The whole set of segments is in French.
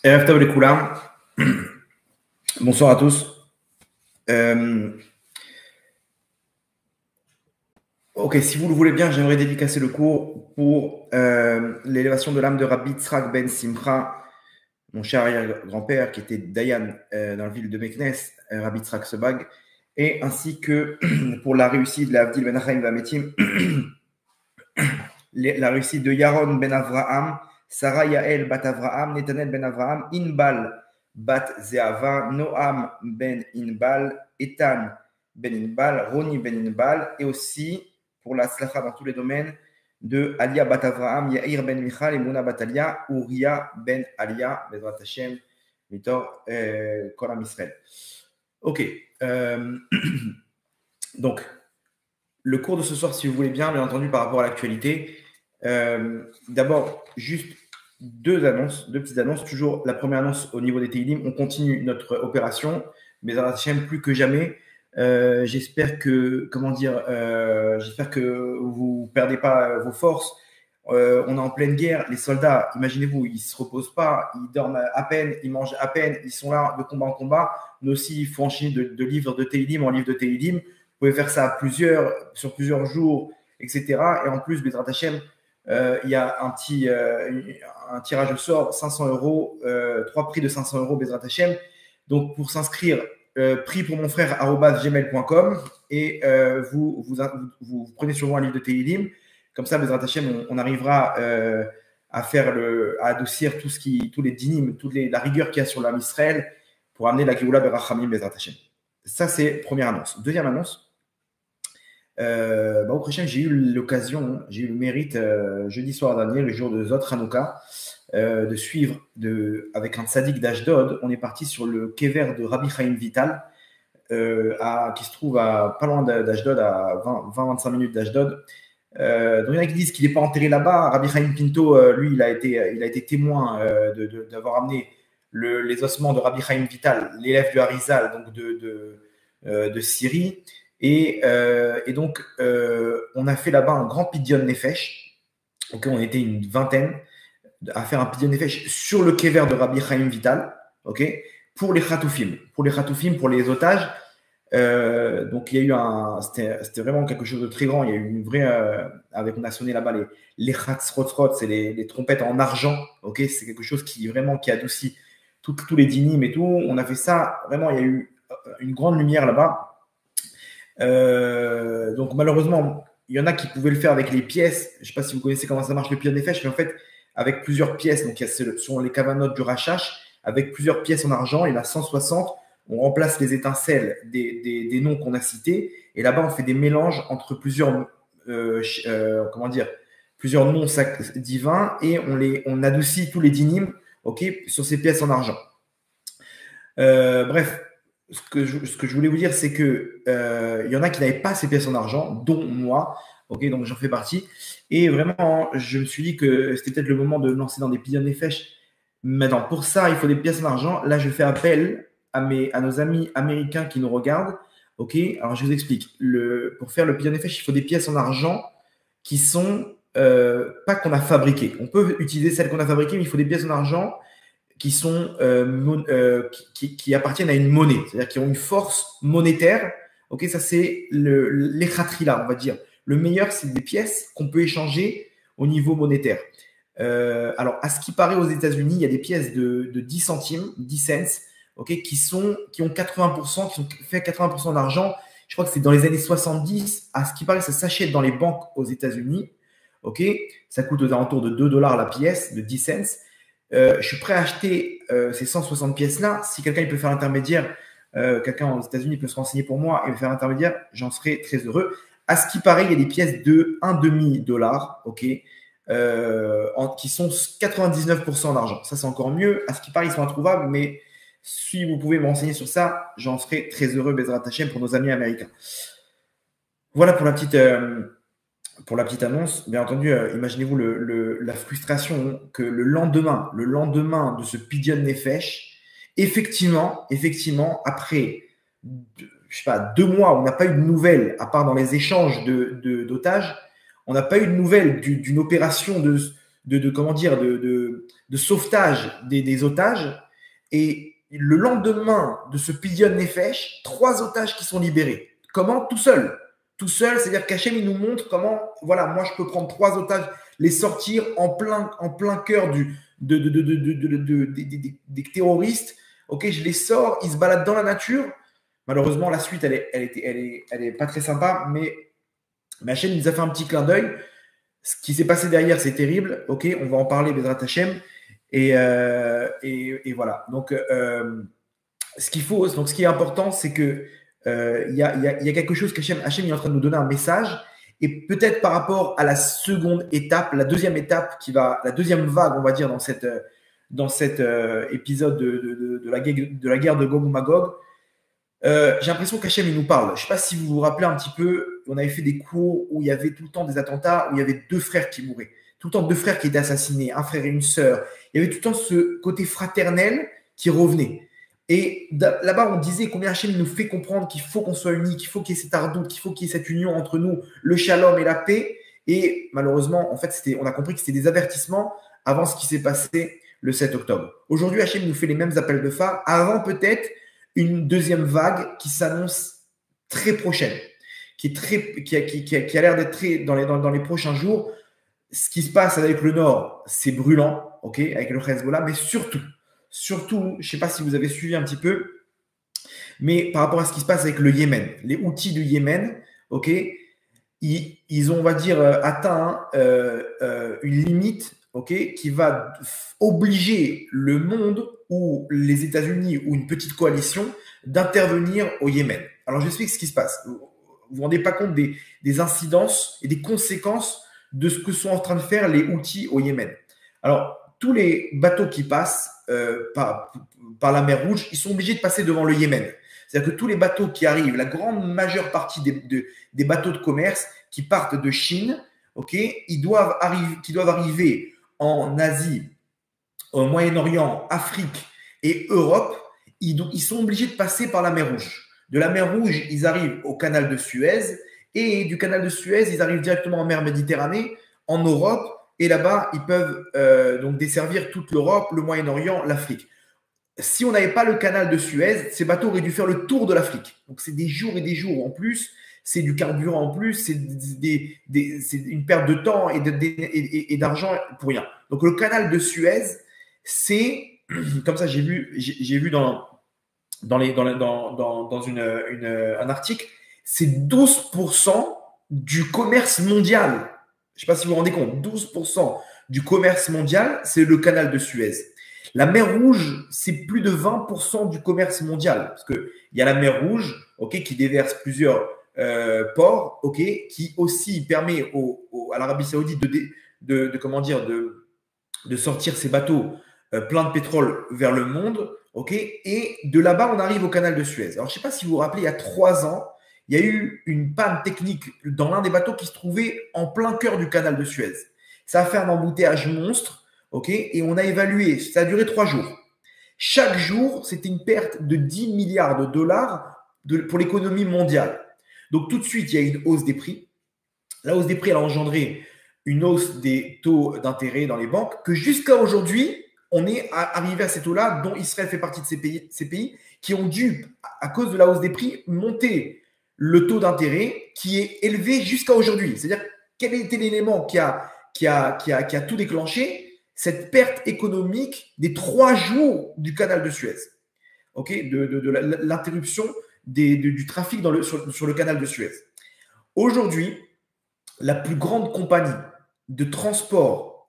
Erev Tov Lekoulam. Bonsoir à tous. Ok, si vous le voulez bien, j'aimerais dédicacer le cours pour l'élévation de l'âme de Rabbi Yitzhak ben Simcha, mon cher arrière-grand-père qui était Dayan dans la ville de Meknes, Rabbi Yitzhak Sebag, et ainsi que pour la réussite de l'Avdil ben Achaim Vametim, la réussite de Yaron ben Avraham, Sarah Yael bat Avraham, Netanel ben Avraham, Inbal bat Zeava, Noam ben Inbal, Etan ben Inbal, Roni ben Inbal, et aussi pour la slacha dans tous les domaines de Alia bat Avraham, Yair ben Michal, et Mouna bat Alia, Uriah ben Alia, Bezrat Hashem, Mitor Kolam Israël. Ok. Donc, le cours de ce soir, si vous voulez bien entendu, par rapport à l'actualité. D'abord, juste deux petites annonces. Toujours la première annonce au niveau des Teilim. On continue notre opération, mais à la chaîne plus que jamais. J'espère que, j'espère que vous ne perdez pas vos forces. On est en pleine guerre. Les soldats, imaginez-vous, ils ne se reposent pas, ils dorment à peine, ils mangent à peine, ils sont là de combat en combat. Nous aussi, il faut enchaîner de livres de Teilim en livre de Teilim. Vous pouvez faire ça sur plusieurs jours, etc. Et en plus, Bezrat Hashem, il y a un tirage au sort, 500 euros, 3 prix de 500 euros, Bezrat Hashem. Donc, pour s'inscrire, prix pour mon frère @gmail.com et vous prenez sur vous un livre de Teilim. Comme ça, Bezrat Hashem, on arrivera à adoucir tous les dinim, la rigueur qu'il y a sur l'âme Israël pour amener la Géoula Berachamim, Bezrat Hashem. Ça, c'est première annonce. Deuxième annonce. Au prochain, j'ai eu le mérite jeudi soir dernier, le jour de Zot Hanouka, de suivre avec un tzaddik d'Ashdod. On est parti sur le kever de Rabbi Chaim Vital, qui se trouve pas loin d'Ashdod, à 20-25 minutes d'Ashdod. Donc il y en a qui disent qu'il n'est pas enterré là-bas. Rabbi Chaim Pinto, lui, il a été témoin d'avoir amené les ossements de Rabbi Chaim Vital, l'élève du Harizal, donc de Syrie. Et donc, on a fait là-bas un grand Pidyon Nefesh. Okay, on était une vingtaine à faire un Pidyon Nefesh sur le kever de Rabbi Chaim Vital, okay, pour les Khatoufim, pour les otages. Donc, il y a eu c'était vraiment quelque chose de très grand. Il y a eu une vraie, on a sonné là-bas les Khatzrotzrot, c'est les trompettes en argent. Okay, c'est quelque chose qui adoucit tous les dinim et tout. On a fait ça, vraiment, il y a eu une grande lumière là-bas. Donc malheureusement, il y en a qui pouvaient le faire avec les pièces. Je ne sais pas si vous connaissez comment ça marche le Pidyon Nefesh, mais en fait, avec plusieurs pièces, donc ce sont les kavanotes du Rachash, avec plusieurs pièces en argent, il y en a 160. On remplace les étincelles des noms qu'on a cités, et là-bas, on fait des mélanges entre plusieurs noms divins, et on adoucit tous les dinim, sur ces pièces en argent. Bref. Ce que je voulais vous dire, c'est que y en a qui n'avaient pas ces pièces en argent, dont moi. Donc j'en fais partie. Et vraiment, je me suis dit que c'était peut-être le moment de me lancer dans des Pidyon Nefesh. Maintenant, pour ça, il faut des pièces en argent. Là, je fais appel à nos amis américains qui nous regardent. Alors je vous explique. Pour faire le Pidyon Nefesh, il faut des pièces en argent qui sont pas qu'on a fabriquées. On peut utiliser celles qu'on a fabriquées, mais il faut des pièces en argent qui sont qui appartiennent à une monnaie, c'est-à-dire qui ont une force monétaire. Ça c'est l'Echatrila, on va dire. Le meilleur, c'est des pièces qu'on peut échanger au niveau monétaire. Alors, à ce qui paraît, aux États-Unis, il y a des pièces de 10 centimes, 10 cents, qui ont 80%, qui sont fait 80% d'argent. Je crois que c'est dans les années 70. À ce qui paraît, ça s'achète dans les banques aux États-Unis. Ça coûte aux alentours de $2 la pièce, de 10 cents. Je suis prêt à acheter ces 160 pièces-là. Si quelqu'un peut faire intermédiaire, quelqu'un aux États-Unis peut se renseigner pour moi et me faire intermédiaire, j'en serai très heureux. À ce qui paraît, il y a des pièces de $1,5, qui sont 99% d'argent. Ça, c'est encore mieux. À ce qui paraît, ils sont introuvables, mais si vous pouvez me renseigner sur ça, j'en serai très heureux, Bezrat Hashem, pour nos amis américains. Voilà pour la petite annonce. Bien entendu, imaginez-vous la frustration que le lendemain de ce Pidyon Nefesh, effectivement, après 2 mois, on n'a pas eu de nouvelles, à part dans les échanges d'otages, on n'a pas eu de nouvelles d'une opération comment dire, de sauvetage des otages. Et le lendemain de ce Pidyon Nefesh, 3 otages qui sont libérés. Comment? Tout seul. Tout seul, c'est-à-dire qu'Hachem, il nous montre comment, voilà, moi, je peux prendre 3 otages, les sortir en plein cœur des terroristes. Ok, je les sors, ils se baladent dans la nature. Malheureusement, la suite, elle est pas très sympa, mais Hachem nous a fait un petit clin d'œil. Ce qui s'est passé derrière, c'est terrible. Ok, on va en parler, Bezrat Hachem. Et voilà. Donc, ce qui est important, c'est que il y a quelque chose qu'Hachem est en train de nous donner un message. Et peut-être par rapport à la seconde étape, la deuxième étape la deuxième vague, on va dire, dans cet épisode de la guerre de Gog ou Magog, j'ai l'impression qu'Hachem, il nous parle. Je ne sais pas si vous vous rappelez un petit peu, on avait fait des cours où il y avait tout le temps des attentats, où il y avait 2 frères qui mouraient. Tout le temps 2 frères qui étaient assassinés, un frère et une sœur. Il y avait tout le temps ce côté fraternel qui revenait. Et là-bas, on disait combien Hachem nous fait comprendre qu'il faut qu'on soit unis, qu'il faut qu'il y ait cet ardout, qu'il faut qu'il y ait cette union entre nous, le shalom et la paix. Et malheureusement, en fait, on a compris que c'était des avertissements avant ce qui s'est passé le 7 octobre. Aujourd'hui, Hachem nous fait les mêmes appels de phare avant peut-être une deuxième vague qui s'annonce très prochaine, qui a l'air d'être très dans les prochains jours. Ce qui se passe avec le Nord, c'est brûlant, ok, avec le Hezbollah, mais surtout, je ne sais pas si vous avez suivi un petit peu, mais par rapport à ce qui se passe avec le Yémen, les Houthis du Yémen, ok, ils ont, on va dire, atteint une limite, ok, qui va obliger le monde ou les États-Unis ou une petite coalition d'intervenir au Yémen. Alors, je vous explique ce qui se passe. Vous ne vous rendez pas compte des incidences et des conséquences de ce que sont en train de faire les Houthis au Yémen. Alors, tous les bateaux qui passent par la mer Rouge, ils sont obligés de passer devant le Yémen. C'est-à-dire que tous les bateaux qui arrivent, la grande majeure partie des bateaux de commerce qui partent de Chine, okay, qui doivent arriver en Asie, au Moyen-Orient, Afrique et Europe, ils sont obligés de passer par la mer Rouge. De la mer Rouge, ils arrivent au canal de Suez, et du canal de Suez, ils arrivent directement en mer Méditerranée, en Europe, et là-bas, ils peuvent donc desservir toute l'Europe, le Moyen-Orient, l'Afrique. Si on n'avait pas le canal de Suez, ces bateaux auraient dû faire le tour de l'Afrique. Donc, c'est des jours et des jours en plus, c'est du carburant en plus, c'est une perte de temps et d'argent pour rien. Donc, le canal de Suez, c'est, comme ça, j'ai vu dans un article, c'est 12% du commerce mondial. Je ne sais pas si vous vous rendez compte, 12% du commerce mondial, c'est le canal de Suez. La mer Rouge, c'est plus de 20% du commerce mondial. Parce qu'il y a la mer Rouge, okay, qui déverse plusieurs ports, okay, qui aussi permet à l'Arabie Saoudite de sortir ses bateaux pleins de pétrole vers le monde. Okay, et de là-bas, on arrive au canal de Suez. Alors, je ne sais pas si vous vous rappelez, il y a 3 ans, il y a eu une panne technique dans l'un des bateaux qui se trouvait en plein cœur du canal de Suez. Ça a fait un embouteillage monstre, okay, et on a évalué, ça a duré 3 jours. Chaque jour, c'était une perte de 10 milliards de dollars pour l'économie mondiale. Donc, tout de suite, il y a une hausse des prix. La hausse des prix, elle a engendré une hausse des taux d'intérêt dans les banques que jusqu'à aujourd'hui, on est arrivé à ces taux-là, dont Israël fait partie de ces pays qui ont dû, à cause de la hausse des prix, monter le taux d'intérêt qui est élevé jusqu'à aujourd'hui. C'est-à-dire, quel était l'élément qui a tout déclenché? Cette perte économique des 3 jours du canal de Suez, okay, de l'interruption du trafic sur le canal de Suez. Aujourd'hui, la plus grande compagnie de transport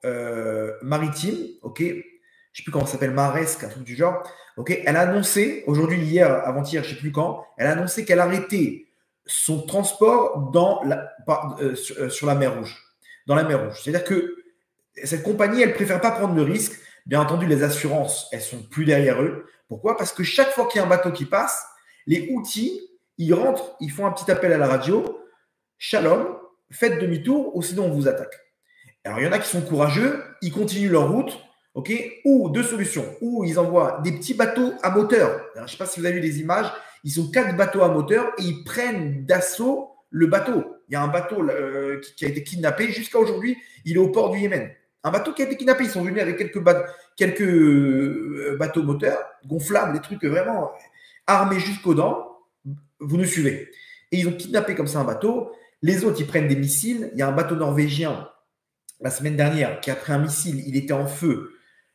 maritime, okay, je ne sais plus comment ça s'appelle, Maersk, un truc du genre, okay, elle a annoncé, aujourd'hui, hier, avant-hier, je ne sais plus quand, elle a annoncé qu'elle arrêtait son transport sur la mer Rouge. Dans la mer Rouge. C'est-à-dire que cette compagnie, elle ne préfère pas prendre le risque. Bien entendu, les assurances, elles ne sont plus derrière eux. Pourquoi? Parce que chaque fois qu'il y a un bateau qui passe, les Houthis, ils rentrent, ils font un petit appel à la radio. Shalom, faites demi-tour ou sinon on vous attaque. Alors, il y en a qui sont courageux, ils continuent leur route, okay, ou 2 solutions. Ou ils envoient des petits bateaux à moteur. Alors, je ne sais pas si vous avez vu les images, ils ont 4 bateaux à moteur et ils prennent d'assaut le bateau. Il y a un bateau qui a été kidnappé. Jusqu'à aujourd'hui, il est au port du Yémen. Un bateau qui a été kidnappé. Ils sont venus avec quelques bateaux moteurs, gonflables, des trucs vraiment armés jusqu'aux dents. Vous nous suivez. Et ils ont kidnappé comme ça un bateau. Les autres, ils prennent des missiles. Il y a un bateau norvégien, la semaine dernière, qui a pris un missile. Il était en feu.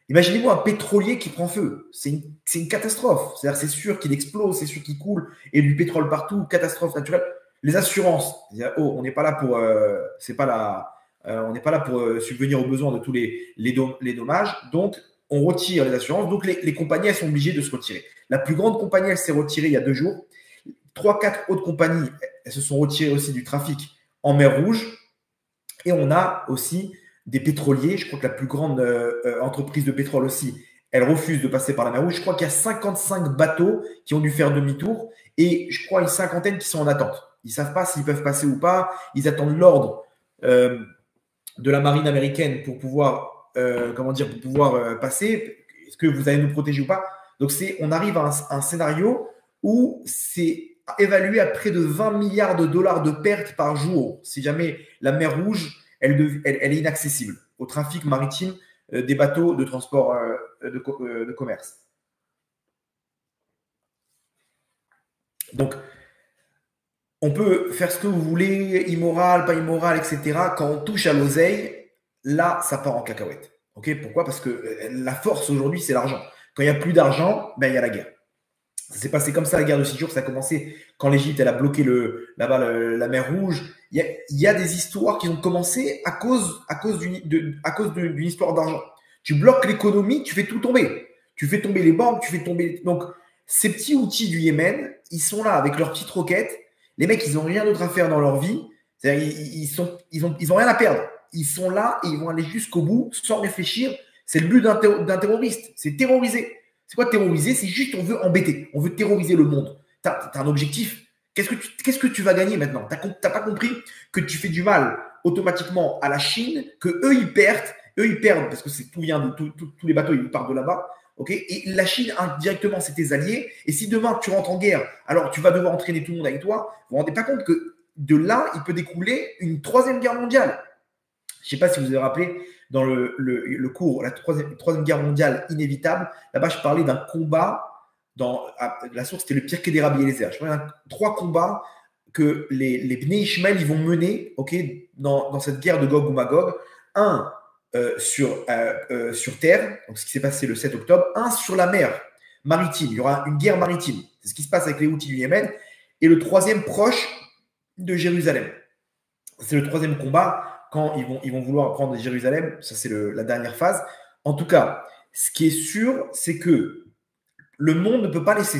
Imaginez-vous un pétrolier qui prend feu. C'est une catastrophe. C'est-à-dire, c'est sûr qu'il explose, c'est sûr qu'il coule, et du pétrole partout, catastrophe naturelle. Les assurances, oh, on n'est pas là pour, on n'est pas là pour subvenir aux besoins de tous les dommages. Donc, on retire les assurances. Donc, les compagnies, elles sont obligées de se retirer. La plus grande compagnie, elle s'est retirée il y a 2 jours. 3-4 autres compagnies, elles se sont retirées aussi du trafic en mer Rouge. Et on a aussi des pétroliers. Je crois que la plus grande entreprise de pétrole aussi, elle refuse de passer par la mer Rouge. Je crois qu'il y a 55 bateaux qui ont dû faire demi-tour et je crois une cinquantaine qui sont en attente. Ils ne savent pas s'ils peuvent passer ou pas. Ils attendent l'ordre de la marine américaine pour pouvoir, passer. Est-ce que vous allez nous protéger ou pas? Donc, on arrive à un scénario où c'est évalué à près de 20 milliards de dollars de pertes par jour si jamais la mer Rouge elle est inaccessible au trafic maritime des bateaux de transport de commerce. Donc, on peut faire ce que vous voulez, immoral, pas immoral, etc. Quand on touche à l'oseille, là, ça part en cacahuète. Okay, pourquoi? Parce que la force aujourd'hui, c'est l'argent. Quand il n'y a plus d'argent, ben, il y a la guerre. Ça s'est passé comme ça, la guerre de 6 jours. Ça a commencé quand l'Égypte elle a bloqué la mer Rouge. Il y a des histoires qui ont commencé à cause d'une histoire d'argent. Tu bloques l'économie, tu fais tout tomber. Tu fais tomber les banques, tu fais tomber. Donc, ces petits outils du Yémen, ils sont là avec leurs petites roquettes. Les mecs, ils n'ont rien d'autre à faire dans leur vie. C'est-à-dire, ils ont rien à perdre. Ils sont là et ils vont aller jusqu'au bout sans réfléchir. C'est le but d'un terroriste, c'est terroriser. C'est quoi terroriser? C'est juste on veut embêter, on veut terroriser le monde. Tu as un objectif. Qu'est-ce que tu vas gagner maintenant? Tu n'as pas compris que tu fais du mal automatiquement à la Chine, que eux ils perdent parce que tout vient de tous les bateaux, ils partent de là-bas. Okay, et la Chine, indirectement, c'est tes alliés. Et si demain tu rentres en guerre, alors tu vas devoir entraîner tout le monde avec toi. Vous ne vous rendez pas compte que de là, il peut découler une 3e guerre mondiale. Je ne sais pas si vous vous avez rappelé, dans le cours, la troisième guerre mondiale inévitable, là-bas, je parlais d'un combat, la source, c'était le Pirkei des Rabbi Eliezer. Je parlais de 3 combats que les Bnei Ishmael, ils vont mener dans cette guerre de Gog ou Magog. Un sur terre, donc ce qui s'est passé le 7 octobre, un sur la mer maritime. Il y aura une guerre maritime. C'est ce qui se passe avec les Houthis du Yémen. Et le 3e proche de Jérusalem. C'est le 3e combat quand ils vont vouloir prendre Jérusalem. Ça, c'est la dernière phase. En tout cas, ce qui est sûr, c'est que le monde ne peut pas laisser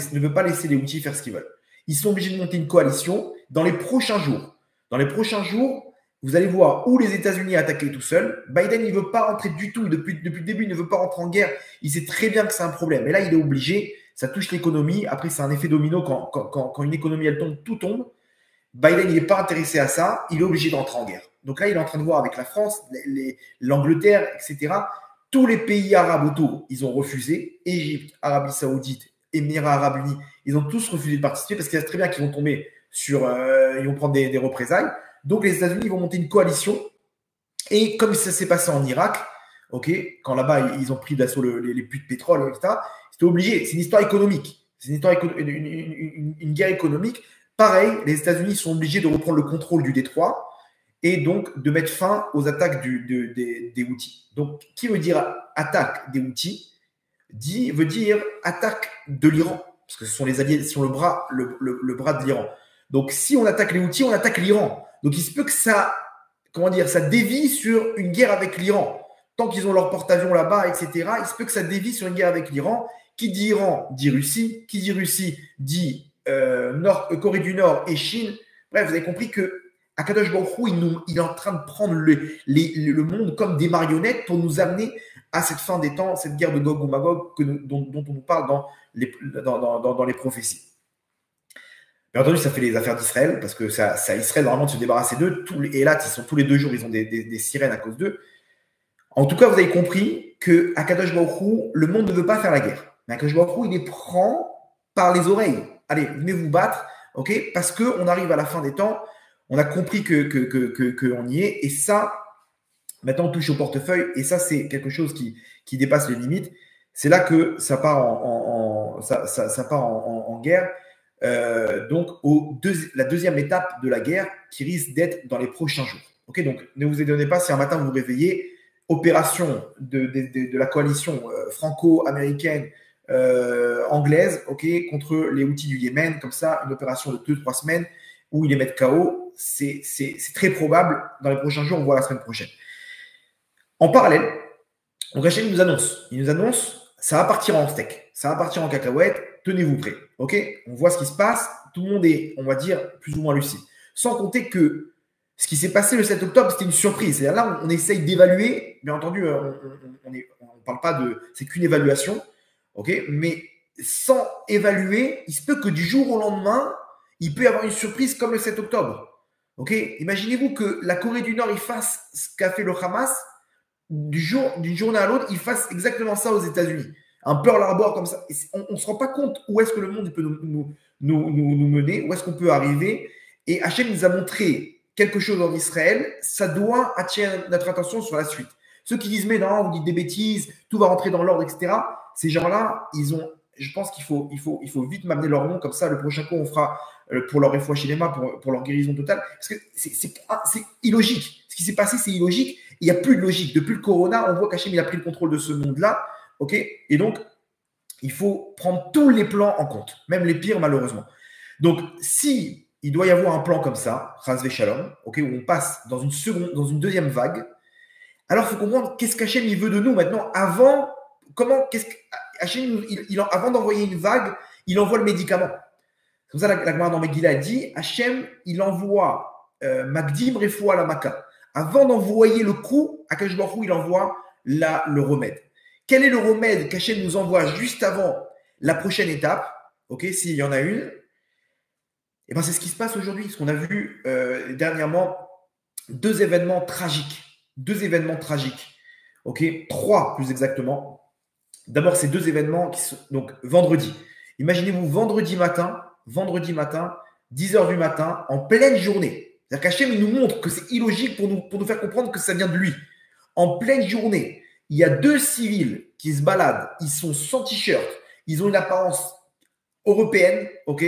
les Houthis faire ce qu'ils veulent. Ils sont obligés de monter une coalition dans les prochains jours. Dans les prochains jours, vous allez voir où les États-Unis attaquer tout seul. Biden, il ne veut pas rentrer du tout. Depuis le début, il ne veut pas rentrer en guerre. Il sait très bien que c'est un problème. Et là, il est obligé. Ça touche l'économie. Après, c'est un effet domino. Quand une économie, elle tombe, tout tombe. Biden, il n'est pas intéressé à ça. Il est obligé d'entrer en guerre. Donc là, il est en train de voir avec la France, l'Angleterre, etc. Tous les pays arabes autour, ils ont refusé. Égypte, Arabie Saoudite, Émirats Arabes Unis, ils ont tous refusé de participer parce qu'ils savent très bien qu'ils vont tomber ils vont prendre des représailles. Donc les États-Unis vont monter une coalition. Et comme ça s'est passé en Irak, quand là-bas ils ont pris d'assaut les puits de pétrole, etc., c'était obligé. C'est une histoire économique. C'est une guerre économique. Pareil, les États-Unis sont obligés de reprendre le contrôle du détroit et donc de mettre fin aux attaques des Houthis. Donc, qui veut dire attaque des Houthis veut dire attaque de l'Iran, parce que ce sont les alliés, sur le bras de l'Iran. Donc, si on attaque les Houthis, on attaque l'Iran. Donc, il se peut que ça dévie sur une guerre avec l'Iran. Tant qu'ils ont leur porte-avions là-bas, etc., il se peut que ça dévie sur une guerre avec l'Iran. Qui dit Iran dit Russie. Qui dit Russie dit Corée du Nord et Chine. Bref, vous avez compris que Akadosh Baruch Hu, il est en train de prendre le monde comme des marionnettes pour nous amener à cette fin des temps, cette guerre de Gog ou Magog dont on nous parle dans les prophéties. Bien entendu, ça fait les affaires d'Israël, parce que c'est à Israël normalement de se débarrasser d'eux. Et là, tous les 2 jours, ils ont des sirènes à cause d'eux. En tout cas, vous avez compris que Akadosh Baruch Hu, le monde ne veut pas faire la guerre. Mais Akadosh Baruch Hu, il les prend par les oreilles. Allez, venez vous battre, parce qu'on arrive à la fin des temps. On a compris qu'on y est. Et ça, Maintenant, on touche au portefeuille et ça, c'est quelque chose qui dépasse les limites. C'est là que ça part ça part en guerre. Donc, la deuxième étape de la guerre qui risque d'être dans les prochains jours. Ok, donc ne vous étonnez pas si un matin vous vous réveillez, opération de la coalition franco-américaine anglaise, ok, contre les Houthis du Yémen, comme ça, une opération de 2-3 semaines où ils les mettent KO. C'est très probable dans les prochains jours, on voit la semaine prochaine. En parallèle, donc Hachem il nous annonce, ça va partir en steak, ça va partir en cacahuète, tenez-vous prêts, ok? On voit ce qui se passe, tout le monde est, on va dire, plus ou moins lucide. Sans compter que ce qui s'est passé le 7 octobre, c'était une surprise. C'est-à-dire là, on essaye d'évaluer, bien entendu, on ne parle pas de, c'est qu'une évaluation, ok? Mais sans évaluer, il se peut que du jour au lendemain, il peut y avoir une surprise comme le 7 octobre, ok? Imaginez-vous que la Corée du Nord, il fasse ce qu'a fait le Hamas, d'une journée à l'autre, ils fassent exactement ça aux États-Unis. Un Pearl Harbor comme ça. On ne se rend pas compte où est-ce que le monde peut nous mener, où est-ce qu'on peut arriver. Et Hachem nous a montré quelque chose en Israël, ça doit attirer notre attention sur la suite. Ceux qui disent, mais non, vous dites des bêtises, tout va rentrer dans l'ordre, etc. Ces gens-là, je pense qu'il faut vite m'amener leur nom, comme ça, le prochain coup, on fera pour leur réfoua cinéma, pour leur guérison totale. Parce que c'est illogique. Ce qui s'est passé, c'est illogique. Il n'y a plus de logique. Depuis le corona, on voit qu'Hachem, il a pris le contrôle de ce monde-là. Ok, et donc, il faut prendre tous les plans en compte, même les pires, malheureusement. Donc, si il doit y avoir un plan comme ça, Chas Shalom, ok, où on passe dans une deuxième vague, alors il faut comprendre qu'est-ce qu'Hachem il veut de nous maintenant. Avant d'envoyer une vague, il envoie le médicament. C'est comme ça la Gemara dans Megillah dit, Hachem, il envoie Magdim Refoua la Maka. Avant d'envoyer le coup, Akash Baruch Hu, il envoie le remède. Quel est le remède qu'Hachem nous envoie juste avant la prochaine étape? Ok, s'il y en a une. Et ben c'est ce qui se passe aujourd'hui. Ce qu'on a vu dernièrement, deux événements tragiques. Ok, trois plus exactement. D'abord, ces deux événements qui sont donc vendredi. Imaginez-vous vendredi matin, 10h du matin, en pleine journée. C'est-à-dire qu'Hachem, il nous montre que c'est illogique pour nous faire comprendre que ça vient de lui. En pleine journée, il y a deux civils qui se baladent, ils sont sans t-shirt, ils ont une apparence européenne, ok?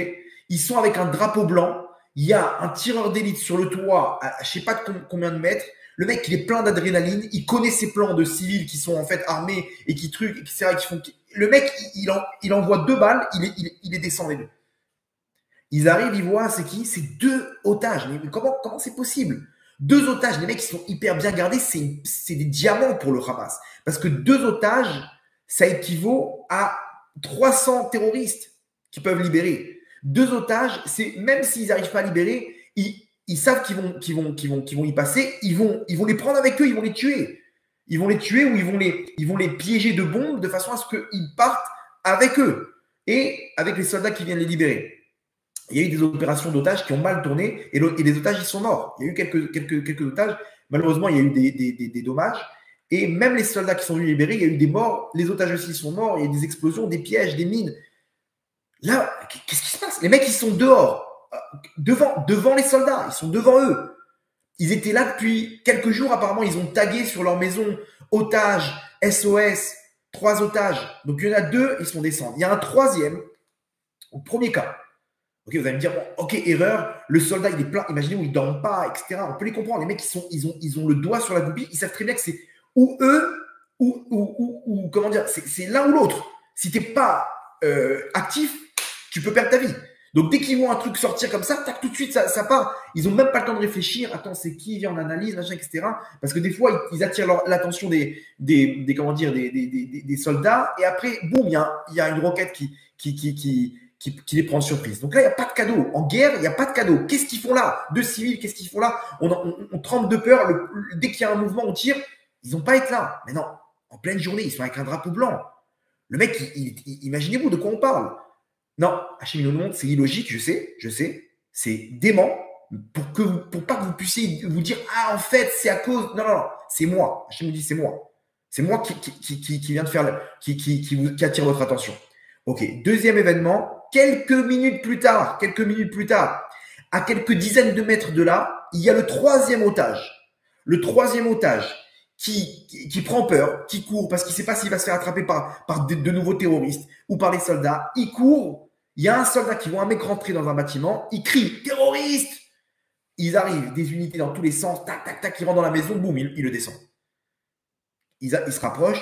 Ils sont avec un drapeau blanc, il y a un tireur d'élite sur le toit, à je ne sais pas combien de mètres, le mec, il est plein d'adrénaline, il connaît ses plans de civils qui sont en fait armés et qui truquent, etc. Le mec, il envoie 2 balles, il les descend les deux. Ils arrivent, ils voient, c'est qui? C'est 2 otages. Mais comment c'est possible? 2 otages, les mecs qui sont hyper bien gardés, c'est des diamants pour le Hamas. Parce que 2 otages, ça équivaut à 300 terroristes qui peuvent libérer. 2 otages, c'est même s'ils n'arrivent pas à libérer, ils savent qu'ils vont y passer, ils vont les prendre avec eux, ils vont les tuer. Ils vont les tuer ou ils vont les piéger de bombes de façon à ce qu'ils partent avec eux et avec les soldats qui viennent les libérer. Il y a eu des opérations d'otages qui ont mal tourné et les otages, ils sont morts. Il y a eu quelques otages. Malheureusement, il y a eu des dommages. Et même les soldats qui sont venus libérer, il y a eu des morts. Les otages aussi sont morts. Il y a eu des explosions, des pièges, des mines. Là, qu'est-ce qui se passe? Les mecs, ils sont dehors, devant les soldats. Ils sont devant eux. Ils étaient là depuis quelques jours. Apparemment, ils ont tagué sur leur maison otages, SOS, 3 otages. Donc, il y en a 2, ils sont descendus. Il y a un troisième, au premier cas. Ok, vous allez me dire, bon, ok, erreur, le soldat, il est plein, imaginez-vous, il ne dort pas, etc. On peut les comprendre. Les mecs, ils ont le doigt sur la goupille, ils savent très bien que c'est ou eux, ou comment dire, c'est l'un ou l'autre. Si tu n'es pas actif, tu peux perdre ta vie. Donc, dès qu'ils voient un truc sortir comme ça, tac, tout de suite, ça part. Ils n'ont même pas le temps de réfléchir. Attends, c'est qui vient en analyse, machin, etc. Parce que des fois, ils attirent l'attention des soldats. Et après, boum, il y a une roquette qui les prend en surprise. Donc là, il n'y a pas de cadeau. En guerre, il n'y a pas de cadeau. Qu'est-ce qu'ils font là? 2 civils, qu'est-ce qu'ils font là? On tremble de peur. Dès qu'il y a un mouvement, on tire. Ils n'ont pas à être là. Mais non, en pleine journée, ils sont avec un drapeau blanc. Le mec, imaginez-vous de quoi on parle. Non, Hachem nous montre, c'est illogique, je sais. C'est dément pour pas que vous puissiez vous dire, ah, en fait, c'est à cause. Non, c'est moi. Hachem nous dit, c'est moi. C'est moi qui vient de faire, qui attire votre attention. Ok, deuxième événement, quelques minutes plus tard, à quelques dizaines de mètres de là, il y a le troisième otage. Le troisième otage, qui prend peur, qui court parce qu'il ne sait pas s'il va se faire attraper par de nouveaux terroristes ou par les soldats. Il court. Il y a un soldat qui voit un mec rentrer dans un bâtiment. Il crie terroriste. Ils arrivent, des unités dans tous les sens. Tac, tac, tac. Il rentre dans la maison. Boum, il le descend. Il se rapproche.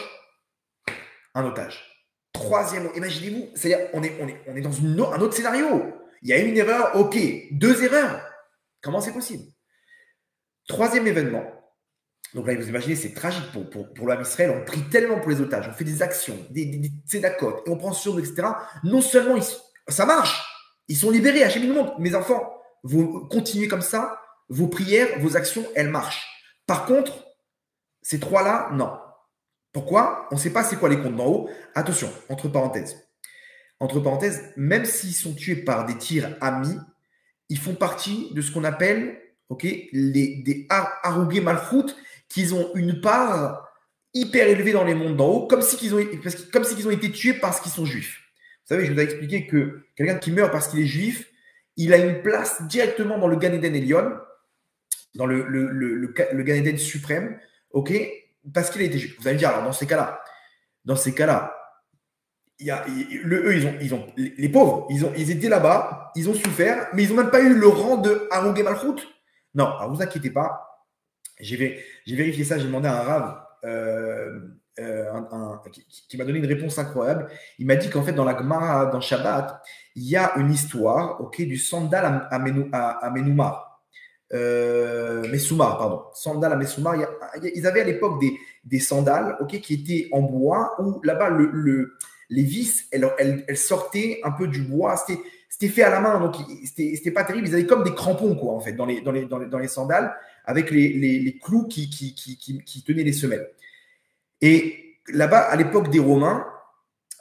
Un otage. Troisième, imaginez-vous, c'est-à-dire on est dans un autre scénario. Il y a une erreur, ok. 2 erreurs. Comment c'est possible? Troisième événement. Donc là, vous imaginez, c'est tragique pour l'âme Israël. On prie tellement pour les otages, on fait des actions, des tzedakot, et on prend sur eux, etc. Non seulement ça marche, ils sont libérés. Hachem nous montre, mes enfants, vous continuez comme ça, vos prières, vos actions, elles marchent. Par contre, ces 3-là, non. Pourquoi? On ne sait pas c'est quoi les comptes d'en haut. Attention, entre parenthèses, même s'ils sont tués par des tirs amis, ils font partie de ce qu'on appelle des Harougé Malchout, qu'ils ont une part hyper élevée dans les mondes d'en haut, comme si qu'ils ont été tués parce qu'ils sont juifs. Vous savez, je vous ai expliqué que quelqu'un qui meurt parce qu'il est juif, il a une place directement dans le Gan Eden Elyon, dans le Gan Eden suprême, parce qu'il a été juif. Vous allez me dire, alors dans ces cas-là, les pauvres, ils étaient là-bas, ils ont souffert, mais ils n'ont même pas eu le rang de Harougé Malchout. Non, alors vous inquiétez pas. J'ai vérifié ça, j'ai demandé à un rave qui m'a donné une réponse incroyable. Il m'a dit qu'en fait, dans la Gemara, dans Shabbat, il y a une histoire du sandal à Menoumar. Messoumar, pardon. Sandal à Messoumar. Ils avaient à l'époque des sandales qui étaient en bois où là-bas, les vis, elles sortaient un peu du bois. C'était fait à la main, donc c'était pas terrible. Ils avaient comme des crampons, quoi, en fait, dans les sandales, avec les clous qui tenaient les semelles. Et là-bas, à l'époque des Romains,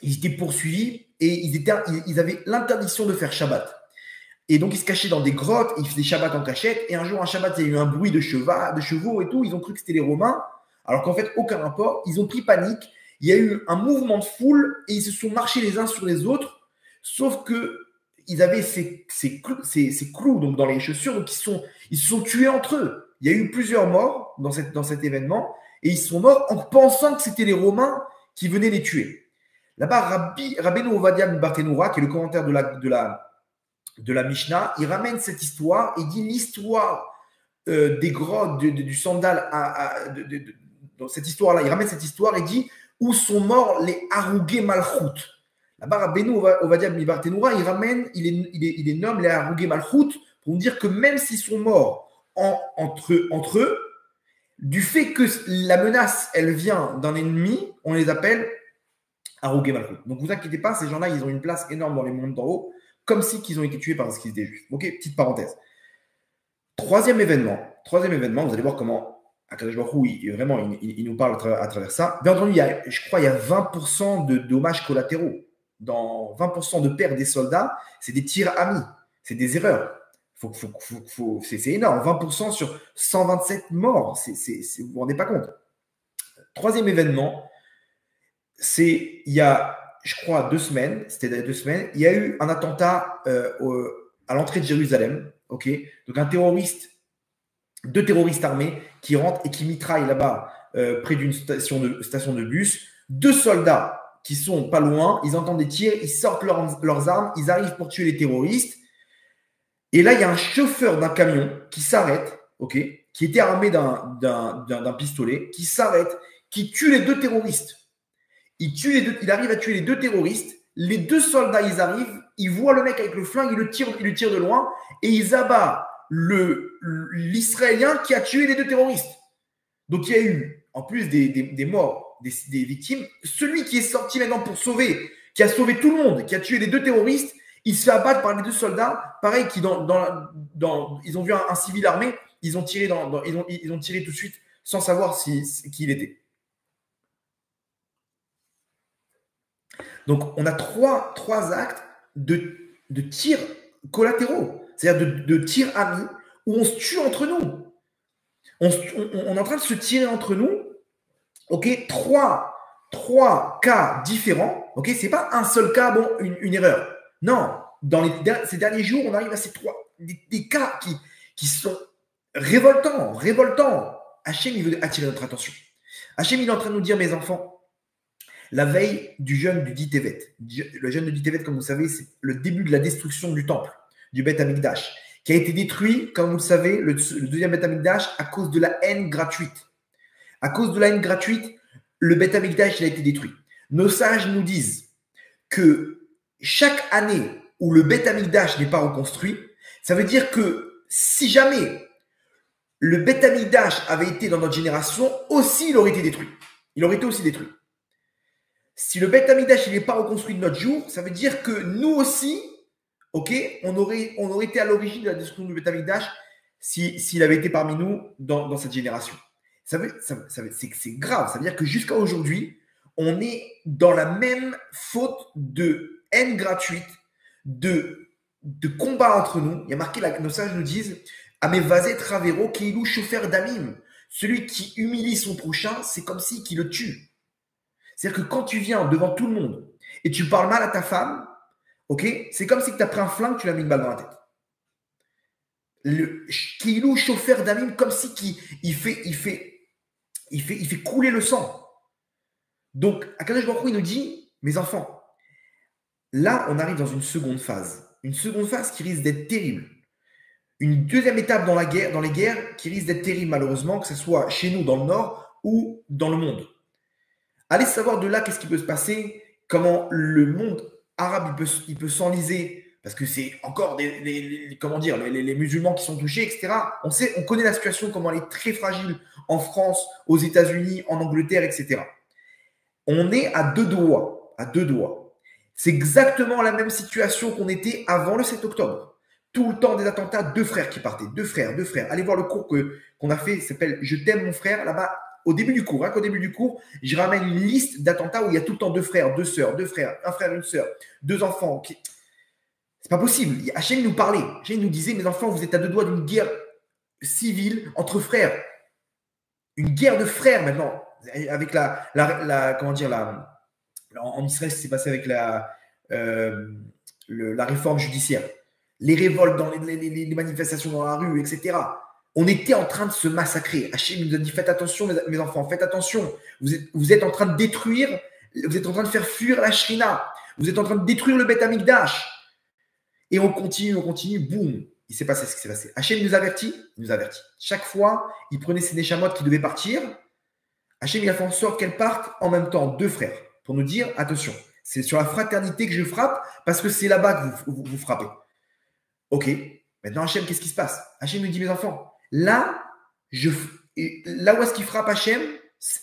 ils étaient poursuivis et ils avaient l'interdiction de faire Shabbat. Et donc, ils se cachaient dans des grottes, ils faisaient Shabbat en cachette. Et un jour, un Shabbat, il y a eu un bruit de chevaux et tout. Ils ont cru que c'était les Romains, alors qu'en fait, aucun rapport. Ils ont pris panique. Il y a eu un mouvement de foule et ils se sont marchés les uns sur les autres. Sauf que ils avaient ces clous donc dans les chaussures, donc ils se sont tués entre eux. Il y a eu plusieurs morts dans cet événement et ils sont morts en pensant que c'était les Romains qui venaient les tuer. Là-bas, Rabbeinu Ovadia Barthénoura, qui est le commentaire de la Mishnah, il ramène cette histoire et dit l'histoire des grottes du sandal dans cette histoire-là. Il ramène cette histoire et dit où sont morts les Harougé Malchout. Là-bas, Rabbeinu Ovadia Barthénoura, il les nomme les Harougé Malchout pour dire que même s'ils sont morts entre eux, du fait que la menace, elle vient d'un ennemi, on les appelle Harougé Malchout. Donc, vous inquiétez pas, ces gens-là, ils ont une place énorme dans les mondes d'en haut, comme si qu'ils ont été tués parce qu'ils étaient juifs. Ok, petite parenthèse. Troisième événement, vous allez voir comment Akadosh Baruch Hu, il nous parle à travers ça. Bien entendu, je crois qu'il y a 20% de dommages collatéraux. Dans 20% de pertes des soldats, c'est des tirs amis, c'est des erreurs. C'est énorme, 20% sur 127 morts, vous ne vous rendez pas compte. Troisième événement, c'est il y a, je crois, 2 semaines, il y a eu un attentat à l'entrée de Jérusalem, donc deux terroristes armés qui rentrent et qui mitraillent là-bas près d'une station de bus. 2 soldats qui sont pas loin, ils entendent des tirs, ils sortent leurs armes, ils arrivent pour tuer les terroristes. Et là, il y a un chauffeur d'un camion qui s'arrête, qui était armé d'un pistolet, qui s'arrête, qui tue les 2 terroristes. Il arrive à tuer les 2 terroristes. Les 2 soldats, ils arrivent, ils voient le mec avec le flingue, ils le tirent de loin et ils abattent l'Israélien qui a tué les 2 terroristes. Donc, il y a eu, en plus des morts, des victimes, celui qui est sorti maintenant pour sauver, qui a sauvé tout le monde, qui a tué les 2 terroristes, il se fait abattre par les 2 soldats, pareil, qui ils ont vu un civil armé, ils ont tiré ils ont tiré tout de suite sans savoir qui il était. Donc, on a trois actes de tirs collatéraux, c'est-à-dire de tirs amis, où on se tue entre nous. On est en train de se tirer entre nous, trois cas différents, ce n'est pas un seul cas, une erreur. Non, dans ces derniers jours, on arrive à des cas qui sont révoltants. Hachem, il veut attirer notre attention. Hachem, il est en train de nous dire, mes enfants, la veille du jeûne du 10 Tevet. Le jeûne du 10 Tevet, comme vous savez, c'est le début de la destruction du temple, du Beth Amikdash, qui a été détruit, comme vous le savez, le deuxième Beth Amikdash, à cause de la haine gratuite. À cause de la haine gratuite, le Beth Amikdash, il a été détruit. Nos sages nous disent que chaque année où le Beth Amikdash n'est pas reconstruit, ça veut dire que si jamais le Beth Amikdash avait été dans notre génération, aussi il aurait été détruit. Il aurait été aussi détruit. Si le Beth Amikdash n'est pas reconstruit de notre jour, ça veut dire que nous aussi, ok, on aurait été à l'origine de la destruction du Beth Amikdash s'il avait été parmi nous dans cette génération. C'est grave. Ça veut dire que jusqu'à aujourd'hui, on est dans la même faute de haine gratuite, de combat entre nous. Il y a marqué, nos sages nous disent, Amevazet Ravero Keilou Chauffeur Damim. Celui qui humilie son prochain, c'est comme si qui le tue. C'est-à-dire que quand tu viens devant tout le monde et tu parles mal à ta femme, ok, c'est comme si tu as pris un flingue, tu lui as mis une balle dans la tête. Le Keilou Chauffeur Damim, comme si il fait couler le sang. Donc, Akadosh Baruch Hu, il nous dit, mes enfants, là, on arrive dans une seconde phase. Une seconde phase qui risque d'être terrible. Une deuxième étape dans les guerres qui risque d'être terrible, malheureusement, que ce soit chez nous, dans le Nord, ou dans le monde. Allez savoir de là, qu'est-ce qui peut se passer, comment le monde arabe, il peut s'enliser, parce que c'est encore les musulmans qui sont touchés, etc. On connaît la situation, comment elle est très fragile en France, aux États-Unis, en Angleterre, etc. On est à deux doigts. C'est exactement la même situation qu'on était avant le 7 octobre. Tout le temps des attentats, deux frères qui partaient, deux frères. Allez voir le cours qu'on a fait, ça s'appelle Je t'aime mon frère, là-bas, au début du cours. Qu'au début du cours, je ramène une liste d'attentats où il y a tout le temps deux frères, deux sœurs, deux frères, un frère, une sœur, deux enfants. C'est pas possible. Hachem nous parlait. Hachem nous disait, mes enfants, vous êtes à deux doigts d'une guerre civile entre frères. Une guerre de frères maintenant. Avec en Israël, c'est passé avec la réforme judiciaire. Les révoltes dans les manifestations dans la rue, etc. On était en train de se massacrer. Hachem nous a dit, faites attention, mes enfants, faites attention. Vous êtes en train de détruire, vous êtes en train de faire fuir la Shrina. Vous êtes en train de détruire le Beth Amikdash. Et on continue, boum. Il s'est passé ce qui s'est passé. Hachem nous avertit. Chaque fois, il prenait ses Neshamot qui devaient partir. Hachem, il a fait en sorte qu'elles partent en même temps, deux frères, pour nous dire, attention, c'est sur la fraternité que je frappe, parce que c'est là-bas que vous frappez. Ok, maintenant Hachem, qu'est-ce qui se passe? Hachem nous dit, mes enfants, là où est-ce qu'il frappe Hachem?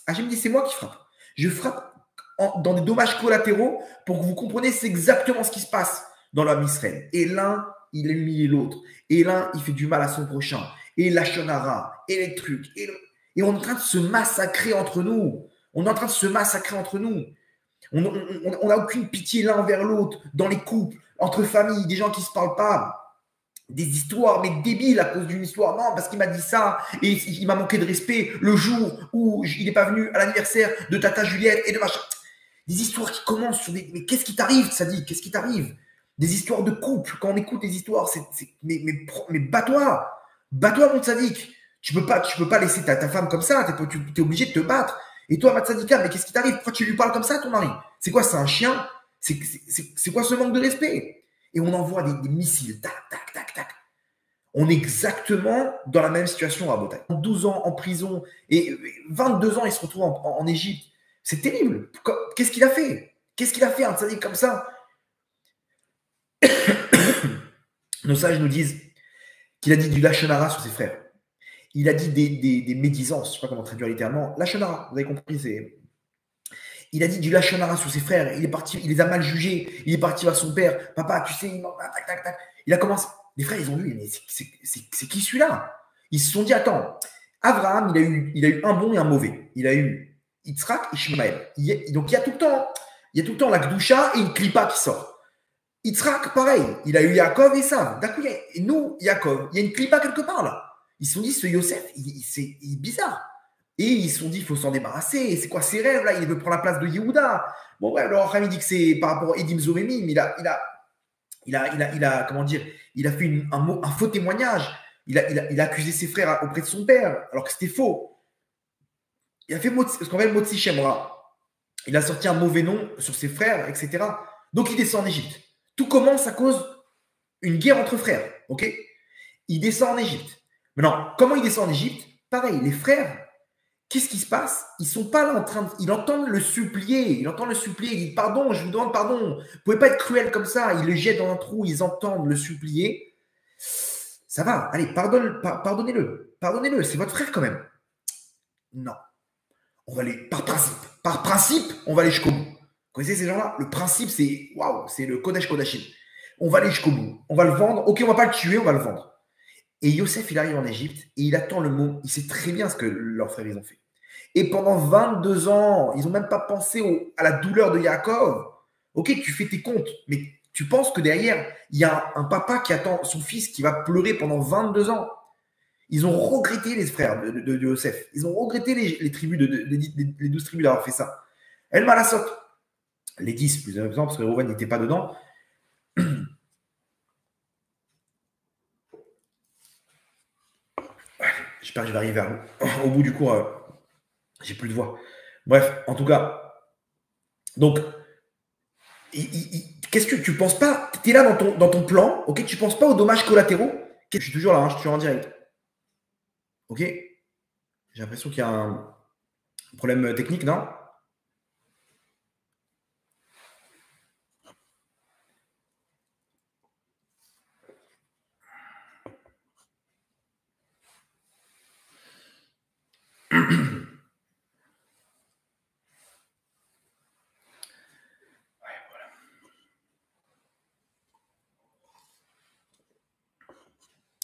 Hachem dit, c'est moi qui frappe. Je frappe dans des dommages collatéraux pour que vous compreniez, c'est exactement ce qui se passe dans l'homme Israël. Et l'un, il humilie l'autre. Et l'un, il fait du mal à son prochain. Et la shonara, et les trucs, et on est en train de se massacrer entre nous. On n'a aucune pitié l'un envers l'autre, dans les couples, entre familles, des gens qui ne se parlent pas. Des histoires, mais débiles à cause d'une histoire. Non, parce qu'il m'a dit ça, et il m'a manqué de respect le jour où il n'est pas venu à l'anniversaire de Tata Juliette et de machin. Des histoires qui commencent sur des... Mais qu'est-ce qui t'arrive, Sadi? Qu'est-ce qui t'arrive? Des histoires de couple. Quand on écoute des histoires, mais bats-toi, mon Sadiq. Tu peux pas laisser ta femme comme ça. Tu es obligé de te battre. Et toi, Matsadika, mais qu'est-ce qui t'arrive? Pourquoi tu lui parles comme ça à ton mari? C'est quoi? C'est un chien? C'est quoi ce manque de respect? Et on envoie des missiles. Tac, tac, tac, tac. On est exactement dans la même situation à Botaï. 12 ans en prison et 22 ans, il se retrouve en Égypte. C'est terrible. Qu'est-ce qu'il a fait? Un tzaddik comme ça? Nos sages nous disent qu'il a dit du lachonara sur ses frères. Il a dit des médisances, je ne sais pas comment traduire littéralement. Lachonara, vous avez compris, il a dit du lachonara sur ses frères. Il est parti, il les a mal jugés. Il est parti voir son père. Papa, tu sais, tac, tac, tac. Il a commencé. Les frères, ils ont vu, mais c'est qui celui-là? Ils se sont dit, attends, Abraham, il a eu un bon et un mauvais. Il a eu Yitzhak et Ishmaël. Donc, il y a tout le temps la Gdusha et une Klippa qui sort. Yitzhak, pareil. Il a eu Yaakov et Esav. D'un coup, nous, Yaakov, il y a une Klippa quelque part là. Ils se sont dit, ce Yosef, il est bizarre. Et ils se sont dit, il faut s'en débarrasser. C'est quoi ces rêves là? Il veut prendre la place de Yehuda. Bon, ouais, alors Rami dit que c'est par rapport à Edim Zorémim. Il a comment dire, il a fait un faux témoignage. Il a accusé ses frères auprès de son père, alors que c'était faux. Il a fait ce qu'on appelle Motsi Shemra. Il a sorti un mauvais nom sur ses frères, etc. Donc, il descend en Égypte. Tout commence à cause d'une guerre entre frères. Ok? Il descend en Égypte. Maintenant, comment il descend en Égypte? Pareil, les frères, qu'est-ce qui se passe? Ils sont pas là en train de. Ils entendent le supplier. Il dit pardon, je vous demande pardon. Vous ne pouvez pas être cruel comme ça. Ils le jettent dans un trou. Ils entendent le supplier. Ça va. Allez, pardonnez-le. Pardonnez-le. C'est votre frère quand même. Non. On va aller par principe. Par principe, on va aller jusqu'au bout. Vous connaissez ces gens-là? Le principe, c'est waouh, c'est le Kodesh Kodashim. On va aller jusqu'au bout. On va le vendre. Ok, on va pas le tuer, on va le vendre. Et Yosef, il arrive en Égypte et il attend le mot. Il sait très bien ce que leurs frères ils ont fait. Et pendant 22 ans, ils n'ont même pas pensé à la douleur de Yaakov. Ok, tu fais tes comptes, mais tu penses que derrière, il y a un papa qui attend son fils qui va pleurer pendant 22 ans. Ils ont regretté les frères de Yosef. Ils ont regretté les tribus, les 12 tribus d'avoir fait ça. El Malasot, les 10 plus exactement, parce que Reuven n'était pas dedans. J'espère que je vais arriver au bout du cours. J'ai plus de voix. Bref, en tout cas. Donc, qu'est-ce que tu penses pas? Tu es là dans ton plan, ok? Tu penses pas aux dommages collatéraux? Je suis toujours là, hein, je suis toujours en direct. Ok? J'ai l'impression qu'il y a un problème technique, non?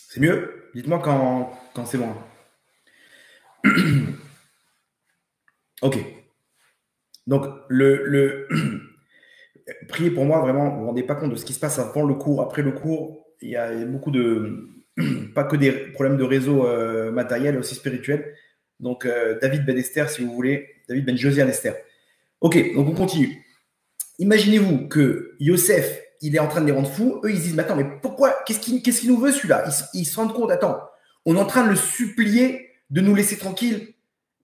C'est mieux? Dites-moi quand c'est bon. Ok. Donc, priez pour moi, vraiment, vous ne vous rendez pas compte de ce qui se passe avant le cours, après le cours. Il y a beaucoup de. Pas que des problèmes de réseau matériel, aussi spirituel. Donc, David Ben Esther, si vous voulez. David Ben Josiane Esther. Ok, donc on continue. Imaginez-vous que Yosef, il est en train de les rendre fous. Eux, ils se disent, mais attends, mais pourquoi? Qu'est-ce qu'il nous veut, celui-là? Ils se rendent compte, attends, on est en train de le supplier de nous laisser tranquilles.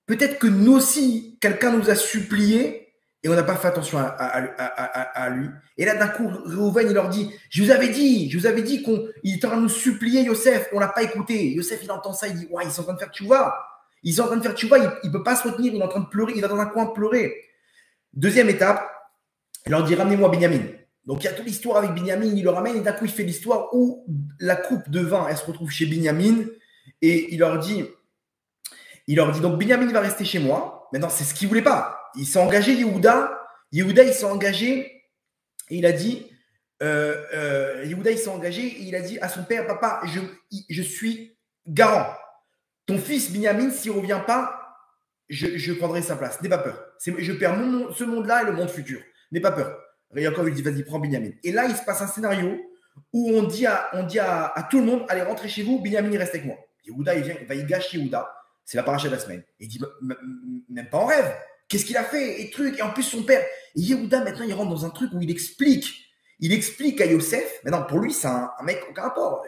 Peut-être que nous aussi, quelqu'un nous a supplié et on n'a pas fait attention à lui. Et là, d'un coup, Reuven, il leur dit, je vous avais dit qu'il était en train de nous supplier, Yosef, on ne l'a pas écouté. Yosef, il entend ça, il dit, ouais, ils sont en train de faire tchouva. Ils sont en train de faire tchouva, il ne peut pas se retenir, il est en train de pleurer, il va dans un coin pleurer. Deuxième étape, il leur dit, ramenez-moi Binyamin. Donc, il y a toute l'histoire avec Binyamin, il le ramène et d'un coup, il fait l'histoire où la coupe de vin, elle se retrouve chez Binyamin et il leur dit, donc Binyamin va rester chez moi. Maintenant, c'est ce qu'il ne voulait pas. Il s'est engagé, Yehuda. Yehuda, il s'est engagé et il a dit, Yehuda, il s'est engagé et il a dit à son père, papa, je suis garant. Ton fils Binyamin, s'il ne revient pas, je prendrai sa place. N'aie pas peur. Je perds ce monde-là et le monde futur. N'aie pas peur. Yaakov, il dit, vas-y, prends Binyamin. Et là, il se passe un scénario où on dit à tout le monde, allez, rentrez chez vous, Binyamin, il reste avec moi. Yehuda, il vient, il gâche Yehuda. C'est la paracha de la semaine. Et il dit, même pas en rêve. Qu'est-ce qu'il a fait? Et truc. Et en plus, son père. Et Yehuda, maintenant, il rentre dans un truc où il explique. Il explique à Yosef. Maintenant, pour lui, c'est un mec, aucun rapport.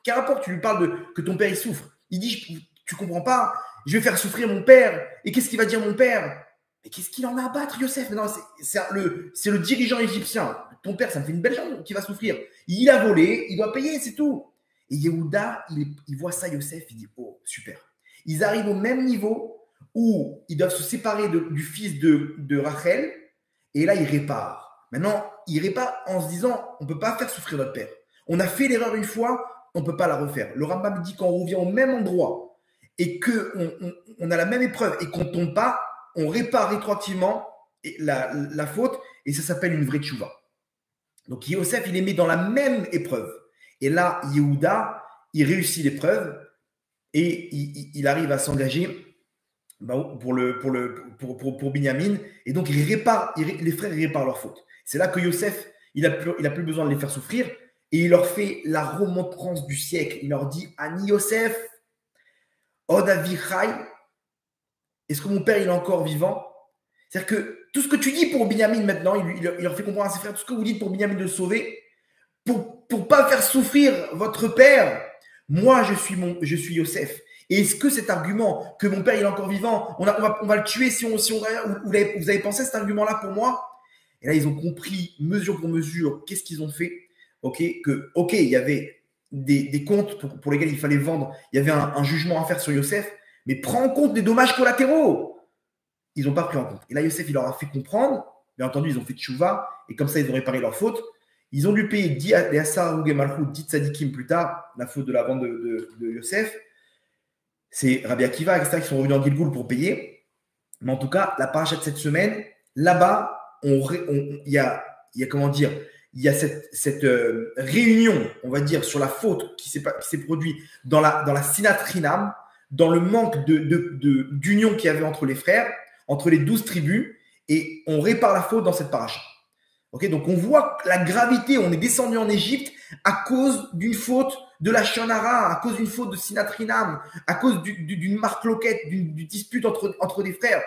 Quel rapport? Tu lui parles que ton père, il souffre. Il dit, tu comprends pas? Je vais faire souffrir mon père. Et qu'est-ce qu'il va dire, mon père? Mais qu'est-ce qu'il en a à battre, Yosef? Non, c'est le dirigeant égyptien. Ton père, ça me fait une belle jambe qui va souffrir. Il a volé, il doit payer, c'est tout. Et Yehuda, il voit ça, Yosef, il dit, oh, super. Ils arrivent au même niveau où ils doivent se séparer du fils de Rachel. Et là, ils réparent. Maintenant, ils réparent en se disant, on ne peut pas faire souffrir notre père. On a fait l'erreur une fois, on ne peut pas la refaire. Le Rambam dit qu'on revient au même endroit et qu'on a la même épreuve et qu'on ne tombe pas, on répare rétroactivement la faute et ça s'appelle une vraie tchouva. Donc, Yosef, il est mis dans la même épreuve. Et là, Yehuda, il réussit l'épreuve. Et il arrive à s'engager pour Binyamin. Et donc, les frères réparent leur faute. C'est là que Yosef, il n'a plus besoin de les faire souffrir. Et il leur fait la remontrance du siècle. Il leur dit, Ani Yosef, Od Avichai, est-ce que mon père, il est encore vivant? C'est-à-dire que tout ce que tu dis pour Binyamin maintenant, il leur fait comprendre à ses frères, tout ce que vous dites pour Binyamin de le sauver, pour ne pas faire souffrir votre père, moi, je suis Yosef. Et est-ce que cet argument que mon père il est encore vivant, on va le tuer si on vous avez pensé cet argument-là pour moi? Et là, ils ont compris mesure pour mesure qu'est-ce qu'ils ont fait. Ok, il y avait des comptes pour lesquels il fallait vendre. Il y avait un jugement à faire sur Yosef, mais prends en compte les dommages collatéraux. Ils n'ont pas pris en compte. Et là, Yosef, il leur a fait comprendre. Bien entendu, ils ont fait tchouva, et comme ça, ils ont réparé leur faute. Ils ont dû payer 10 Assar ou Gemalchut, 10 tzadikim plus tard, la faute de la vente de Yosef. C'est Rabbi Akiva, etc., qui sont revenus en Gilgoul pour payer. Mais en tout cas, la paracha de cette semaine, là-bas, il y a comment dire, il y a cette réunion, on va dire, sur la faute qui s'est produite dans la sinat Rinam, dans le manque d'union qu'il y avait entre les frères, entre les 12 tribus, et on répare la faute dans cette paracha. Okay, donc on voit la gravité, on est descendu en Égypte à cause d'une faute de la Shonara, à cause d'une faute de Sinat Rinam, à cause d'une marque-loquette, d'une dispute entre des frères.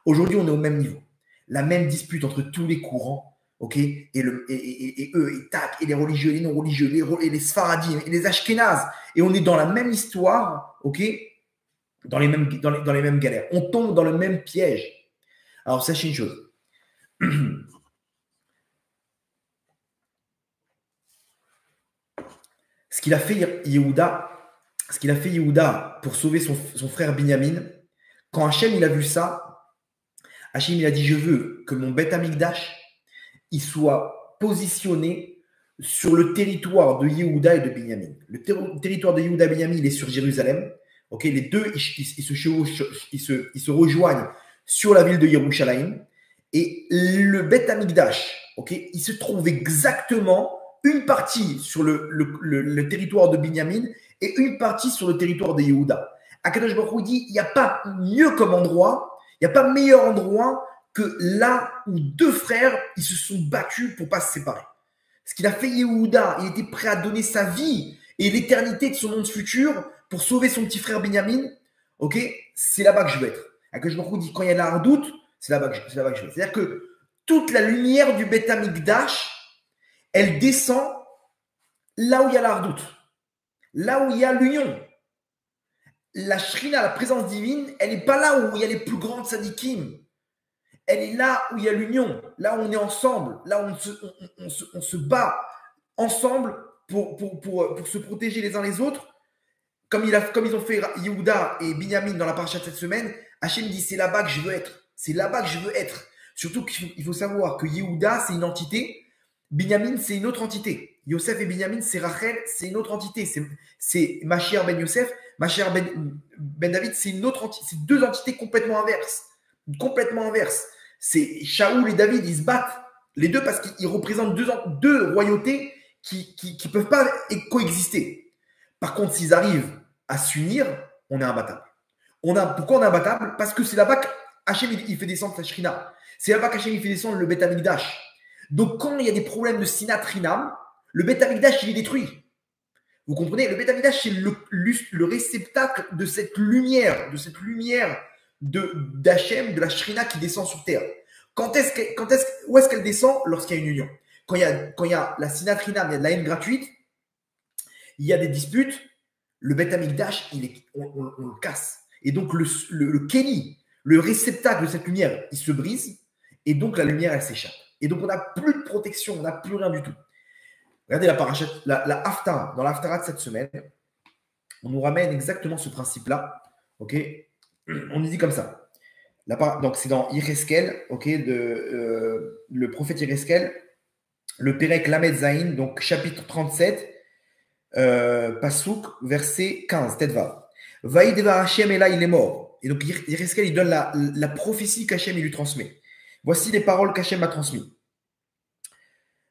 Aujourd'hui, on est au même niveau. La même dispute entre tous les courants, ok, et eux, et tac, et les religieux, les non-religieux, les Sfaradim, et les Ashkénazes. Et on est dans la même histoire, ok, dans les mêmes galères. On tombe dans le même piège. Alors, sachez une chose. Ce qu'il a fait Yehuda pour sauver son frère Binyamin, quand Hachem il a vu ça, Hachem il a dit, je veux que mon Beth Amikdash il soit positionné sur le territoire de Yehuda et de Binyamin. Le territoire de Yehuda et Binyamin, il est sur Jérusalem. Okay, les deux, ils se rejoignent sur la ville de Yerushalayim. Et le Beth Amikdash, okay, il se trouve exactement une partie sur le territoire de Binyamin et une partie sur le territoire de Yehuda. Akadosh Baruch Hu dit, il n'y a pas mieux comme endroit, il n'y a pas meilleur endroit que là où deux frères, ils se sont battus pour ne pas se séparer. Ce qu'il a fait Yehuda, il était prêt à donner sa vie et l'éternité de son monde futur pour sauver son petit frère Binyamin. Ok, c'est là-bas que je veux être. Akadosh Baruch Hu dit, quand il y a la hardoute, c'est là-bas que je veux être. C'est-à-dire que toute la lumière du Beth Amikdash, elle descend là où il y a la hardoute, là où il y a l'union. La shrina, la présence divine, elle n'est pas là où il y a les plus grandes sadikim. Elle est là où il y a l'union, là où on est ensemble, là où on se bat ensemble pour se protéger les uns les autres. Comme ils ont fait Yehuda et Binyamin dans la paracha de cette semaine, Hachem dit c'est là-bas que je veux être. C'est là-bas que je veux être. Surtout qu'il faut savoir que Yehuda, c'est une entité, Binyamin, c'est une autre entité. Yosef et Binyamin, c'est Rachel, c'est une autre entité. C'est Mashiach ben Yosef, Mashiach ben David, c'est une autre entité. C'est deux entités complètement inverses. Complètement inverses. C'est Shaoul et David, ils se battent les deux parce qu'ils représentent deux royautés qui ne peuvent pas coexister. Par contre, s'ils arrivent à s'unir, on est imbattable. Pourquoi on est imbattable? Parce que c'est là-bas qu'Hachem il fait descendre sa Shrina. C'est là-bas qu'Hachem il fait descendre le Beth Amikdash. Donc quand il y a des problèmes de Sinat Rinam, le Beth Amikdash il est détruit. Vous comprenez? Le Beth Amikdash c'est le réceptacle de cette lumière d'Hachem, de la Shrina qui descend sur terre. Où est-ce qu'elle descend? Lorsqu'il y a une union. Quand il y a la Sinat Rinam, il y a de la haine gratuite, il y a des disputes, le Beth Amikdash, on le casse. Et donc le Kéli, le réceptacle de cette lumière, il se brise, et donc la lumière, elle s'échappe. Et donc on n'a plus de protection, on n'a plus rien du tout. Regardez la parachat, la Haftara, dans la Haftara de cette semaine, on nous ramène exactement ce principe-là. Ok, on nous dit comme ça. Donc c'est dans Yecheskel, ok, le prophète Yecheskel, le Perek Lamed Zayin, donc chapitre 37, Pasuk, verset 15, Tedva. Vaïdeva Hashem et là il est mort. Et donc Yecheskel il donne la prophétie qu'Hachem il lui transmet. Voici les paroles qu'Hachem m'a transmises.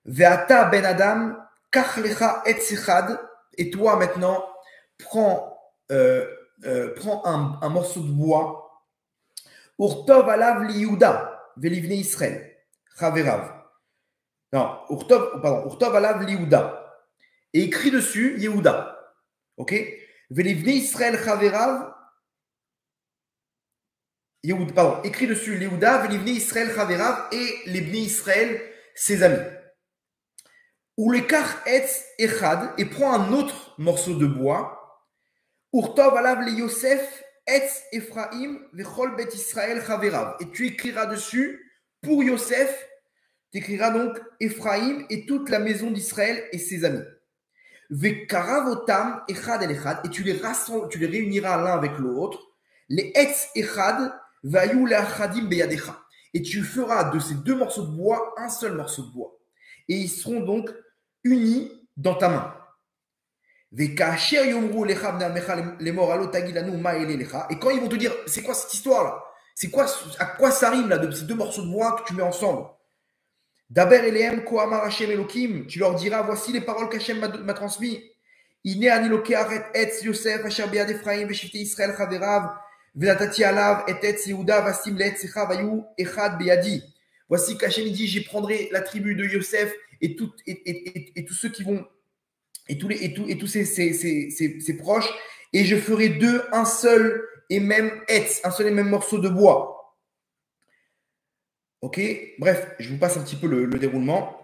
Ve'ata ben Adam, kach lecha etz echad, et toi maintenant, prends un morceau de bois, urtov alav li Yehuda, ve'livnei Israël, chaverav. Non, urtov alav li Yehuda, et écrit dessus Yehuda, ok? Ve'livnei Israël chaverav, écrit dessus Yehuda, ve'livnei Israël chaverav, et les bnei Israël, ses amis. Ou le kach etz echad, et prend un autre morceau de bois, Urtov alav le Yosef, Etz Ephraim, Vechol Bet Israël Chaverav. Et tu écriras dessus, pour Yosef, tu écriras donc Ephraim et toute la maison d'Israël et ses amis. Vekaravotam Echad el Echad. Et tu les réuniras l'un avec l'autre. Les Etz Echad, Vayu Leachadim Beyadecha. Et tu feras de ces deux morceaux de bois un seul morceau de bois. Et ils seront donc unis dans ta main. Et quand ils vont te dire, c'est quoi cette histoire-là? C'est quoi, à quoi ça rime là, de ces deux morceaux de bois que tu mets ensemble? Daber Elehem Ko Amar Hashem Elokim, tu leur diras, voici les paroles qu'Hashem m'a transmises. Ine ani lokeach et etz Yosef asher be'ad Ephraim ve'shivtei Israël chaverav ve'natati alav et etz Yehuda vasim le'etzecha vayu echad be'yadi. Voici qu'Hashem dit, j'y prendrai la tribu de Yosef et tous ceux qui vont et tous ses proches, et je ferai d'eux un seul et même etz, un seul et même morceau de bois. Ok, bref, je vous passe un petit peu le déroulement.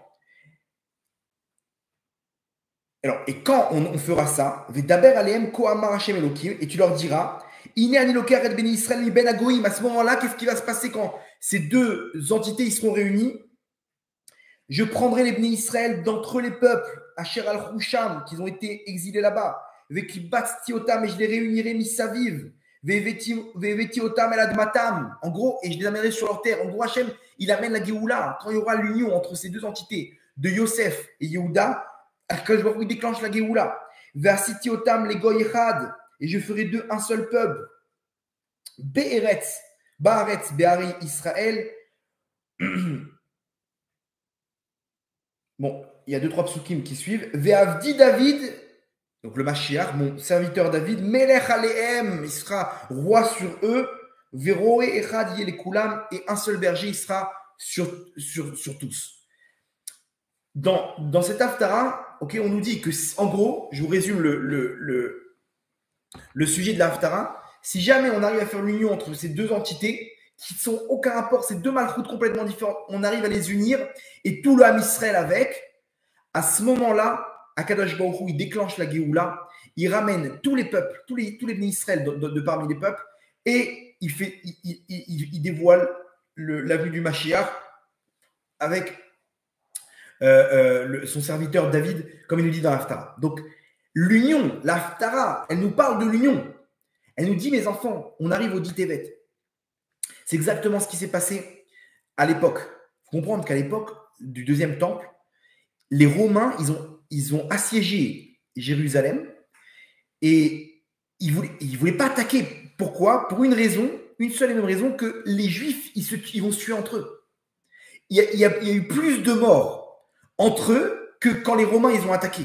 Alors, et quand on fera ça, Vedaber aleem ko amar Hashem Elokim, et tu leur diras, Ine ani loker et beni Israël mi ben agoïm. À ce moment-là, qu'est-ce qui va se passer quand ces deux entités ils seront réunies? Je prendrai les bénis Israël d'entre les peuples, Asher al-Husham, qui ont été exilés là-bas, Vekibatsti otam, et je les réunirai misaviv, Veveti otam el admatam, en gros, et je les amènerai sur leur terre. En gros, Hachem, il amène la Géoula, quand il y aura l'union entre ces deux entités, de Yosef et Yehuda, quand je vois qu'il déclenche la Géoula, Veasiti otam les goy echad, et je ferai d'eux un seul peuple, Be'eretz, Ba'aretz, Be'ari Israël. Bon, il y a 2-3 psukim qui suivent. Ve'avdi David, donc le Mashiach, mon serviteur David, Melech alehem, il sera roi sur eux. Veroe echad yelekulam, et un seul berger, il sera sur tous. Dans cet Haftara, ok, on nous dit que, en gros, je vous résume le sujet de la Haftara. Si jamais on arrive à faire l'union entre ces deux entités, qui sont aucun rapport, ces deux malchoutes complètement différentes, on arrive à les unir, et tout le Ham Israël avec, à ce moment-là, Akadosh Baruch Hu, il déclenche la Géoula, il ramène tous les peuples, tous les bénis Israël de parmi les peuples, et il dévoile la vue du Mashiach avec son serviteur David, comme il nous dit dans l'Haftara. Donc, l'union, l'Haftara, elle nous parle de l'union. Elle nous dit, mes enfants, on arrive au Ditevet. C'est exactement ce qui s'est passé à l'époque. Il faut comprendre qu'à l'époque du deuxième temple, les Romains, ils ont assiégé Jérusalem et ils voulaient pas attaquer. Pourquoi? Pour une raison, une seule et même raison, que les Juifs, ils vont se tuer entre eux. Il y a eu plus de morts entre eux que quand les Romains, ils ont attaqué.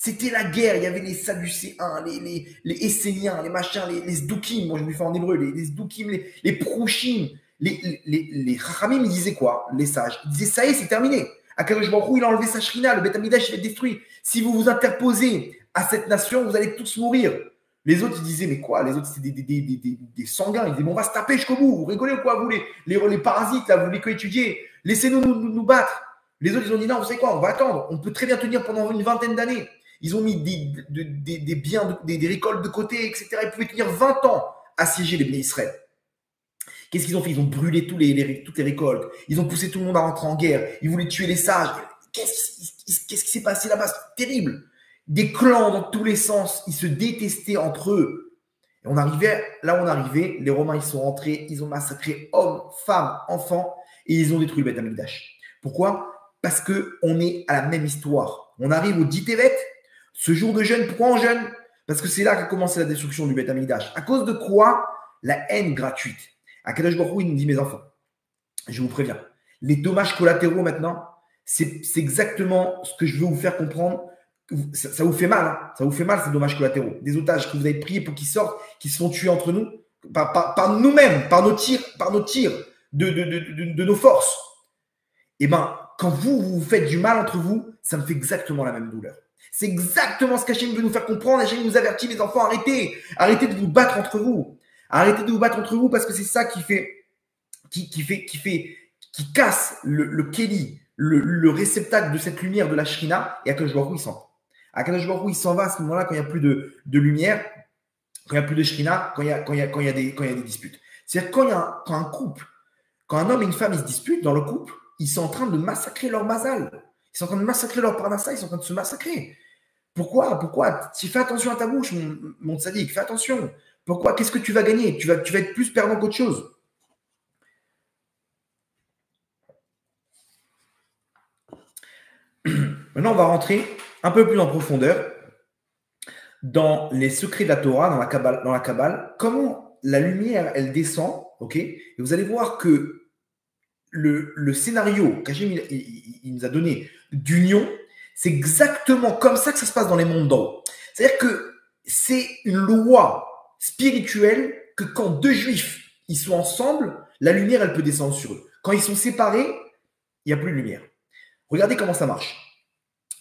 C'était la guerre, il y avait les Sadducéens, les Esséniens, les machins, les Sdoukim, moi je me fais en hébreu, les Sdoukim, les Prouchim, les Chachamim, ils disaient quoi? Les sages. Ils disaient, ça y est, c'est terminé. Akadosh Baruch Hu, il a enlevé sa shrina, le Beth Amikdash, il est détruit. Si vous vous interposez à cette nation, vous allez tous mourir. Les autres, ils disaient, mais quoi? Les autres, c'était des sanguins. Ils disaient, bon, on va se taper jusqu'au bout. Vous rigolez ou quoi, vous, les parasites, là, vous voulez qu'étudier? Laissez-nous nous battre. Les autres, ils ont dit, non, vous savez quoi? On va attendre. On peut très bien tenir pendant une vingtaine d'années. Ils ont mis des biens, des récoltes de côté, etc. Ils pouvaient tenir 20 ans assiéger les bénis Israël. Qu'est-ce qu'ils ont fait? Ils ont brûlé toutes les récoltes. Ils ont poussé tout le monde à rentrer en guerre. Ils voulaient tuer les sages. Qu'est-ce qui s'est passé là-bas? C'est terrible. Des clans dans tous les sens. Ils se détestaient entre eux. Et on arrivait, là où on arrivait, les Romains, ils sont rentrés. Ils ont massacré hommes, femmes, enfants. Et ils ont détruit le Beth Amikdash. Pourquoi? Parce qu'on est à la même histoire. On arrive au Ditevet. Ce jour de jeûne, pourquoi on jeûne? Parce que c'est là qu'a commencé la destruction du Beth Amikdash. À cause de quoi? La haine gratuite. Akadosh Baruch Hu, il nous dit, mes enfants, je vous préviens, les dommages collatéraux maintenant, c'est exactement ce que je veux vous faire comprendre. Ça vous fait mal, hein? Ça vous fait mal, ces dommages collatéraux. Des otages que vous avez priés pour qu'ils sortent, qui se font tuer entre nous, par nous-mêmes, par nos tirs de nos forces. Eh bien, quand vous faites du mal entre vous, ça me fait exactement la même douleur. C'est exactement ce qu'Hachem veut nous faire comprendre. Hachem nous avertit, les enfants, arrêtez de vous battre entre vous. Arrêtez de vous battre entre vous parce que c'est ça qui casse le kéli, le réceptacle de cette lumière de la Shrina, et Akadosh Baruch Hu, il s'en va. Akadosh Baruch Hu, il s'en va à ce moment-là quand il n'y a plus de lumière. Quand il n'y a plus de shrina, quand il y a des disputes. C'est-à-dire quand un couple, quand un homme et une femme ils se disputent dans le couple, ils sont en train de massacrer leur mazal. Ils sont en train de massacrer leur parnassa, ils sont en train de se massacrer. Pourquoi Tu fais attention à ta bouche, mon tzaddik, fais attention. Pourquoi Qu'est-ce que tu vas gagner tu vas être plus perdant qu'autre chose. Maintenant, on va rentrer un peu plus en profondeur dans les secrets de la Torah, dans la Kabbale, comment la lumière, elle descend, ok. Et vous allez voir que le scénario qu'Hachem il nous a donné d'union, c'est exactement comme ça que ça se passe dans les mondes d'en haut. C'est-à-dire que c'est une loi spirituelle que quand deux juifs ils sont ensemble, la lumière, elle peut descendre sur eux. Quand ils sont séparés, il n'y a plus de lumière. Regardez comment ça marche.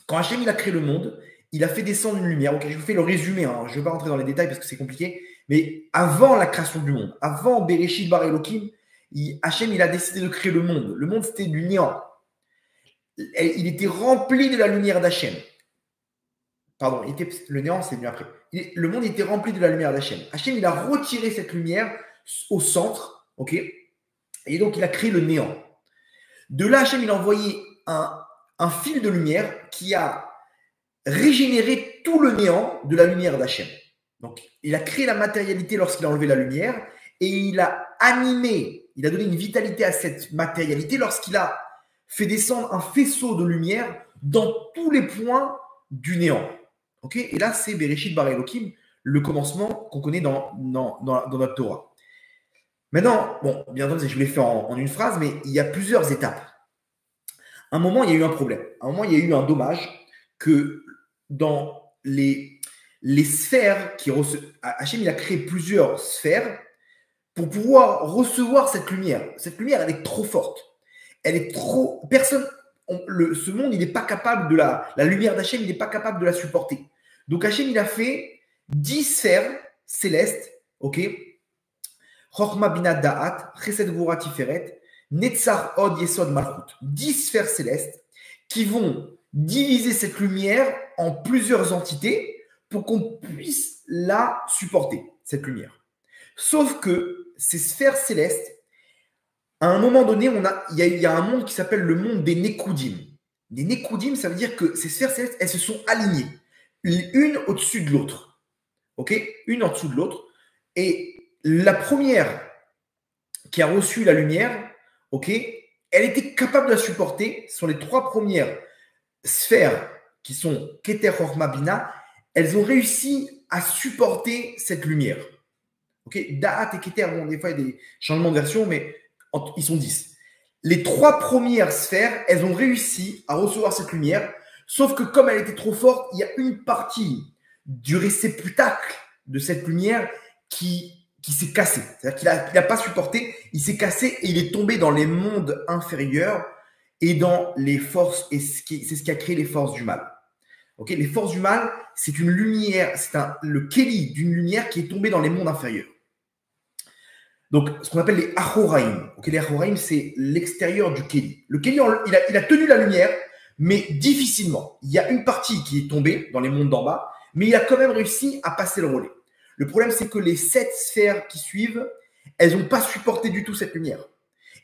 Quand Hachem il a créé le monde, il a fait descendre une lumière. Ok, je vous fais le résumé, hein. Je ne vais pas rentrer dans les détails parce que c'est compliqué. Mais avant la création du monde, avant Bereshit Bar Elohim, Hachem il a décidé de créer le monde. Le monde, c'était du néant. Il était rempli de la lumière d'Hachem. Pardon, le néant, c'est venu après. Le monde était rempli de la lumière d'Hachem. Hachem, il a retiré cette lumière au centre, ok. Et donc, il a créé le néant. De là, Hachem, il a envoyé un fil de lumière qui a régénéré tout le néant de la lumière d'Hachem. Donc, il a créé la matérialité lorsqu'il a enlevé la lumière et il a animé, il a donné une vitalité à cette matérialité lorsqu'il a fait descendre un faisceau de lumière dans tous les points du néant. Okay, et là, c'est Bereshit Bar Elohim, le commencement qu'on connaît dans notre Torah. Maintenant, bon, bien entendu, je l'ai fait en une phrase, mais il y a plusieurs étapes. À un moment, il y a eu un problème. À un moment, il y a eu un dommage que dans les sphères qui reçoivent. Hachem, il a créé plusieurs sphères pour pouvoir recevoir cette lumière. Cette lumière, elle est trop forte. Elle est trop. Personne. Ce monde, il n'est pas capable de la lumière d'Hachem, il n'est pas capable de la supporter. Donc Hachem, il a fait 10 sphères célestes, ok. Chochma Bina Da'at, Chesed Gvura Tiferet, Netzar Od Yesod Malchut. 10 sphères célestes qui vont diviser cette lumière en plusieurs entités pour qu'on puisse la supporter, cette lumière. Sauf que ces sphères célestes, à un moment donné, il y a un monde qui s'appelle le monde des Nekoudim. Les Nekoudim, ça veut dire que ces sphères célestes, elles se sont alignées, une au-dessus de l'autre. Ok, une en dessous de l'autre. Et la première qui a reçu la lumière, ok, elle était capable de la supporter. Ce sont les 3 premières sphères qui sont Keter, Chochma, Bina. Elles ont réussi à supporter cette lumière. Ok, Da'at et Keter, bon, des fois il y a des changements de version, mais ils sont 10. Les 3 premières sphères, elles ont réussi à recevoir cette lumière, sauf que comme elle était trop forte, il y a une partie du réceptacle de cette lumière qui s'est cassé. C'est-à-dire qu'il n'a pas supporté, il s'est cassé et il est tombé dans les mondes inférieurs et dans les forces, et c'est ce qui a créé les forces du mal. Okay, les forces du mal, c'est une lumière, le kéli d'une lumière qui est tombée dans les mondes inférieurs. Donc, ce qu'on appelle les Achoraïm. Okay, les Achoraïm, c'est l'extérieur du kéli. Le kéli, il a tenu la lumière, mais difficilement. Il y a une partie qui est tombée dans les mondes d'en bas, mais il a quand même réussi à passer le relais. Le problème, c'est que les 7 sphères qui suivent, elles n'ont pas supporté du tout cette lumière.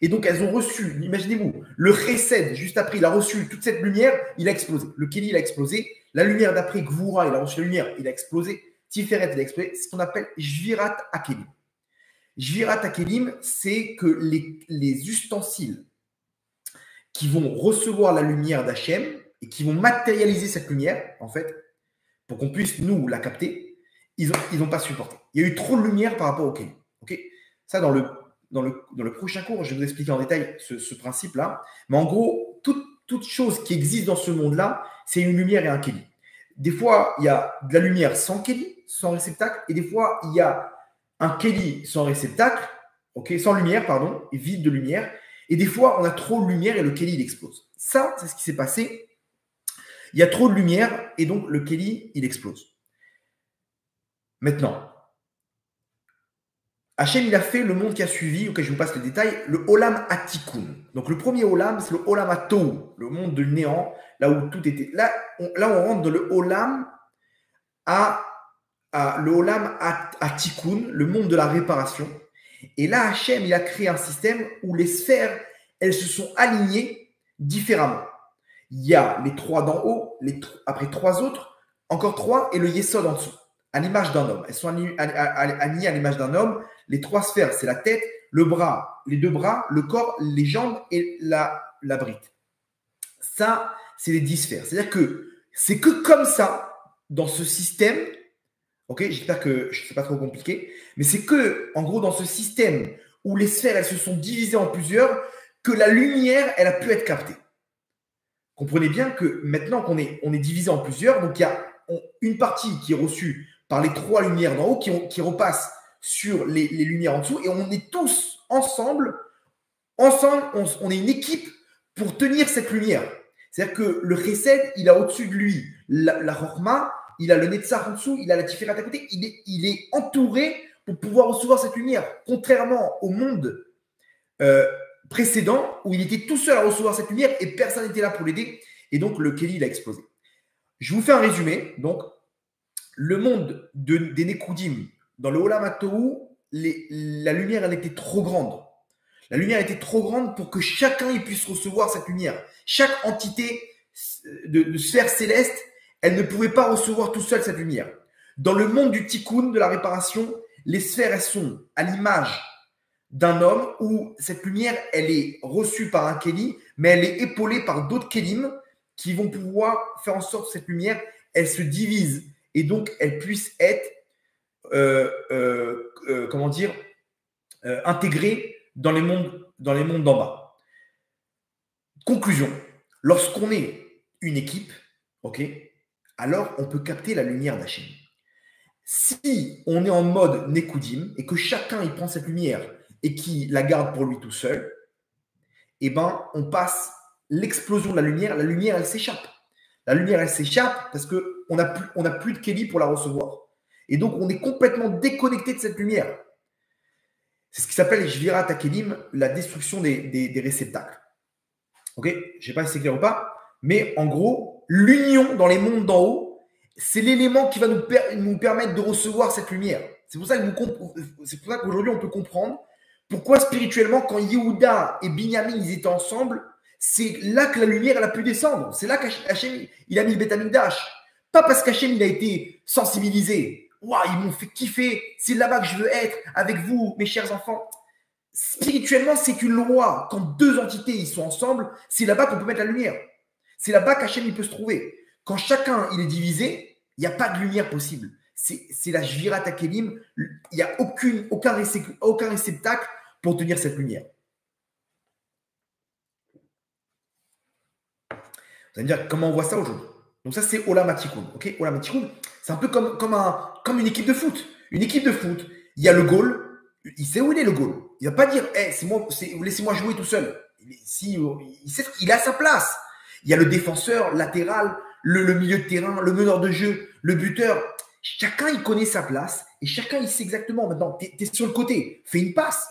Et donc, elles ont reçu, imaginez-vous, le Chesed, juste après, il a reçu toute cette lumière, il a explosé. Le Kéli, il a explosé. La lumière d'après, Gvura, il a reçu la lumière, il a explosé. Tiferet, il a explosé. C'est ce qu'on appelle Jvirat Akelim. Jvirat Akelim, c'est que les ustensiles qui vont recevoir la lumière d'Hachem et qui vont matérialiser cette lumière, en fait, pour qu'on puisse, nous, la capter, ils n'ont pas supporté. Il y a eu trop de lumière par rapport au Kéli. Okay, ça, dans le prochain cours, je vais vous expliquer en détail ce principe-là. Mais en gros, toute chose qui existe dans ce monde-là, c'est une lumière et un kéli. Des fois, il y a de la lumière sans kéli, sans réceptacle, et des fois, il y a un kéli sans réceptacle, okay, sans lumière, pardon, et vide de lumière. Et des fois, on a trop de lumière et le kéli, il explose. Ça, c'est ce qui s'est passé. Il y a trop de lumière et donc le kéli, il explose. Maintenant, Hachem, il a fait le monde qui a suivi, auquel je vous passe les détails, le Olam Atikun. Donc, le premier Olam, c'est le Olam Atou, le monde de néant, là où tout était. Là, on rentre dans le Olam à le Olam à Tikkun, le monde de la réparation. Et là, Hachem, il a créé un système où les sphères, elles se sont alignées différemment. Il y a les 3 d'en haut, après 3 autres, encore 3 et le Yesod en dessous, à l'image d'un homme. Elles sont alignées à l'image d'un homme. Les 3 sphères, c'est la tête, le bras, les 2 bras, le corps, les jambes et la bride. Ça, c'est les 10 sphères. C'est-à-dire que c'est que comme ça, dans ce système, ok, j'espère que ce n'est pas trop compliqué, mais c'est que, en gros, dans ce système où les sphères, elles se sont divisées en plusieurs, que la lumière, elle a pu être captée. Comprenez bien que maintenant qu'on est divisé en plusieurs, donc il y a une partie qui est reçue par les 3 lumières d'en haut qui repasse sur les lumières en dessous, et on est tous ensemble, on est une équipe pour tenir cette lumière. C'est-à-dire que le Chesed, il a au-dessus de lui la Chorma, il a le Netzach en dessous, il a la Tiferet à côté, il est entouré pour pouvoir recevoir cette lumière. Contrairement au monde précédent, où il était tout seul à recevoir cette lumière et personne n'était là pour l'aider, et donc le Keli, il a explosé. Je vous fais un résumé. Donc, le monde des Nekoudim, dans le Olam HaTohu, la lumière, elle était trop grande. La lumière était trop grande pour que chacun y puisse recevoir cette lumière. Chaque entité de sphère céleste, elle ne pouvait pas recevoir tout seul cette lumière. Dans le monde du tikkun, de la réparation, les sphères, elles sont à l'image d'un homme où cette lumière, elle est reçue par un kéli, mais elle est épaulée par d'autres kélim qui vont pouvoir faire en sorte que cette lumière, elle se divise et donc elle puisse être, intégrée dans les mondes d'en bas. Conclusion, lorsqu'on est une équipe, ok, alors on peut capter la lumière d'Hachem. Si on est en mode Nekoudim et que chacun il prend cette lumière et qui la garde pour lui tout seul, eh ben, on passe l'explosion de la lumière elle s'échappe. La lumière, elle s'échappe parce qu'on n'a plus de Kéli pour la recevoir. Et donc, on est complètement déconnecté de cette lumière. C'est ce qui s'appelle Shvirat HaKelim, la destruction des réceptacles. Ok, je ne sais pas si c'est clair ou pas, mais en gros, l'union dans les mondes d'en haut, c'est l'élément qui va nous permettre de recevoir cette lumière. C'est pour ça qu'aujourd'hui, on peut comprendre pourquoi spirituellement, quand Yehuda et Binyamin ils étaient ensemble, c'est là que la lumière elle a pu descendre. C'est là qu'Hachem il a mis le Beth Amikdash. Pas parce qu'Hachem il a été sensibilisé. Waouh, ils m'ont fait kiffer. C'est là-bas que je veux être avec vous, mes chers enfants. Spirituellement, c'est une loi. Quand 2 entités ils sont ensemble, c'est là-bas qu'on peut mettre la lumière. C'est là-bas qu'Hachem il peut se trouver. Quand chacun il est divisé, il n'y a pas de lumière possible. C'est la Shvirat HaKelim. Il n'y a aucun réceptacle pour tenir cette lumière. Vous allez me dire comment on voit ça aujourd'hui. Donc ça, c'est Olam HaTikkun. Ok, Olam HaTikkun, c'est un peu comme une équipe de foot. Une équipe de foot, il y a le goal. Il sait où il est le goal. Il ne va pas dire hey, laissez-moi jouer tout seul. Il a sa place. Il y a le défenseur latéral, le milieu de terrain, le meneur de jeu, le buteur. Chacun, il connaît sa place et chacun, il sait exactement. Maintenant, tu es sur le côté. Fais une passe.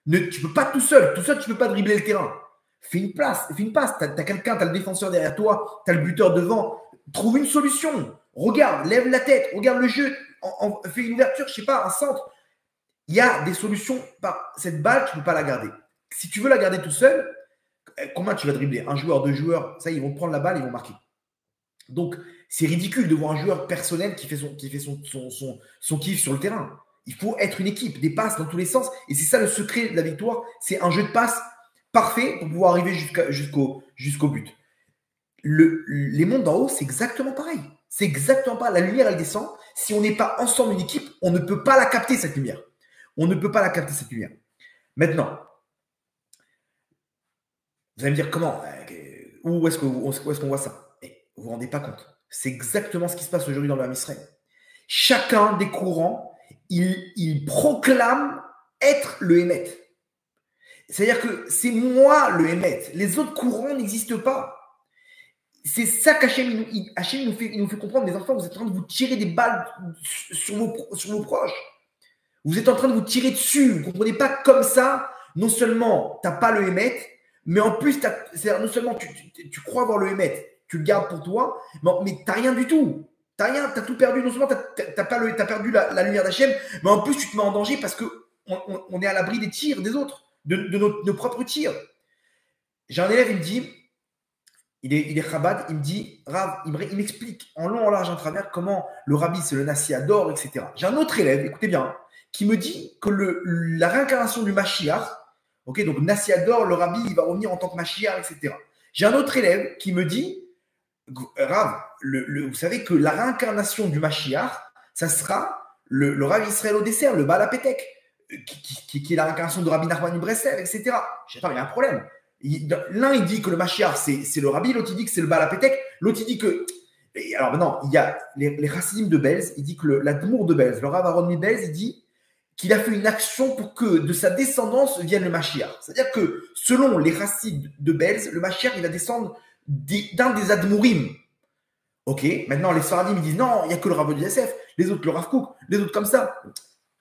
Tu ne peux pas tout seul. Tout seul, tu ne peux pas dribbler le terrain. Fais une passe. Tu as quelqu'un, tu as le défenseur derrière toi, tu as le buteur devant. Trouve une solution. Regarde, lève la tête, regarde le jeu. Fais une ouverture, je ne sais pas, un centre. Il y a des solutions. Cette balle, tu ne peux pas la garder. Si tu veux la garder tout seul, combien tu vas dribbler? Un joueur, 2 joueurs, ça, ils vont prendre la balle, ils vont marquer. Donc, c'est ridicule de voir un joueur personnel qui fait son kiff sur le terrain. Il faut être une équipe, des passes dans tous les sens. Et c'est ça le secret de la victoire. C'est un jeu de passes parfait pour pouvoir arriver jusqu'au but. Les mondes d'en haut, c'est exactement pareil. C'est exactement pareil. La lumière, elle descend. Si on n'est pas ensemble une équipe, on ne peut pas la capter, cette lumière. On ne peut pas la capter, cette lumière. Maintenant, vous allez me dire comment? Où est-ce qu'on voit ça? Vous ne vous rendez pas compte. C'est exactement ce qui se passe aujourd'hui dans le Ham Israël. Chacun des courants, il proclame être le Hémet. C'est-à-dire que c'est moi le Hémet. Les autres courants n'existent pas. C'est ça qu'Hachem il nous fait comprendre. Les enfants, vous êtes en train de vous tirer des balles sur vos proches. Vous êtes en train de vous tirer dessus. Vous ne comprenez pas comme ça. Non seulement tu n'as pas le Hémet, mais en plus, non seulement tu crois avoir le Hémet, tu le gardes pour toi, mais tu n'as rien du tout. T'as rien, t'as tout perdu. Non seulement t'as perdu la lumière d'Hachem, mais en plus tu te mets en danger parce que on est à l'abri des tirs des autres, de nos propres tirs. J'ai un élève, il me dit, il est Chabad, il me dit, Rav, il m'explique en long, en large, en travers comment le Rabbi, c'est le Nassi adore, etc. J'ai un autre élève, écoutez bien, qui me dit que la réincarnation du Mashiach, ok, donc Nassi adore, le Rabbi, il va revenir en tant que Mashiach, etc. J'ai un autre élève qui me dit, Rav, vous savez que la réincarnation du Mashiach, ça sera le Rav Israël au dessert, le Baal HaPetek, qui est la réincarnation de Rabbi Nachman Breslev, etc. Je sais pas, il y a un problème. L'un, il dit que le Mashiach, c'est le Rabbi, l'autre, il dit que c'est le Baal HaPetek, l'autre, il dit que. Alors maintenant, il y a les Chassidim de Belz, il dit que l'Admour de Belz, le Rav Aaron mi Belz, il dit qu'il a fait une action pour que de sa descendance vienne le Mashiach. C'est-à-dire que selon les Chassidim de Belz, le Mashiach, il va descendre d'un des Admourim. Ok, maintenant les Sfaradim, ils disent non, il n'y a que le Rav de Yosef, les autres le Rav Kook, les autres comme ça.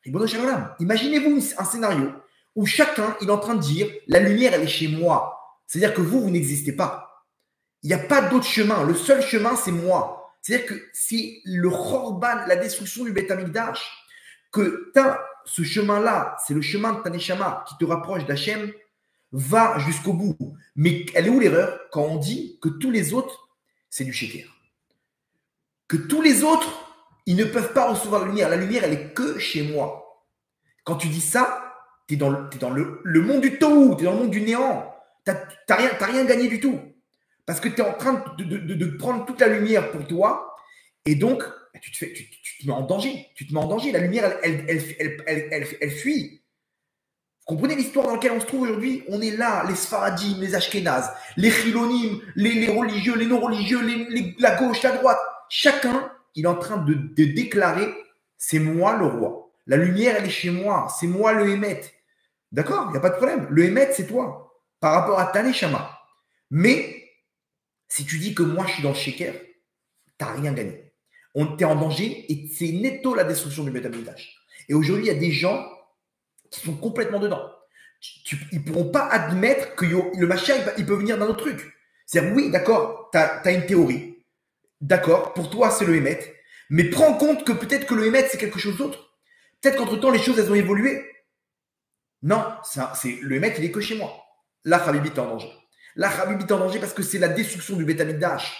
Imaginez-vous un scénario où chacun il est en train de dire la lumière elle est chez moi. C'est-à-dire que vous n'existez pas. Il n'y a pas d'autre chemin. Le seul chemin c'est moi. C'est-à-dire que c'est le Khorban, la destruction du Beth Amikdash, que ce chemin-là, c'est le chemin de ta Neshama qui te rapproche d'Hachem, va jusqu'au bout. Mais elle est où l'erreur quand on dit que tous les autres, c'est du sheker? Que tous les autres, ils ne peuvent pas recevoir la lumière. La lumière, elle est que chez moi. Quand tu dis ça, tu es dans le monde du tohu, tu es dans le monde du néant. Tu n'as rien gagné du tout. Parce que tu es en train de prendre toute la lumière pour toi. Et donc, tu te mets en danger. Tu te mets en danger. La lumière, elle fuit. Vous comprenez l'histoire dans laquelle on se trouve aujourd'hui? On est là, les Sfaradim, les Ashkénazes, les Chilonim, les religieux, les non-religieux, la gauche, la droite. Chacun, il est en train de déclarer « c'est moi le roi ». La lumière, elle est chez moi. C'est moi le Hémet. D'accord? Il n'y a pas de problème. Le Hémet, c'est toi. Par rapport à ta Neshama. Mais, si tu dis que moi, je suis dans le Sheker, tu n'as rien gagné. On t'est en danger et c'est netto la destruction du Beth Amikdash. Et aujourd'hui, il y a des gens qui sont complètement dedans. Ils ne pourront pas admettre que le Mashiach, il peut venir d'un autre truc. C'est-à-dire, oui, d'accord, tu as une théorie. D'accord, pour toi, c'est le Hémet. Mais prends en compte que peut-être que le Hémet, c'est quelque chose d'autre. Peut-être qu'entre-temps, les choses, elles ont évolué. Non, le Hémet, il est que chez moi. Là, Habibi, t'es en danger. Là, Habibi, t'es en danger parce que c'est la destruction du Beth Amikdash.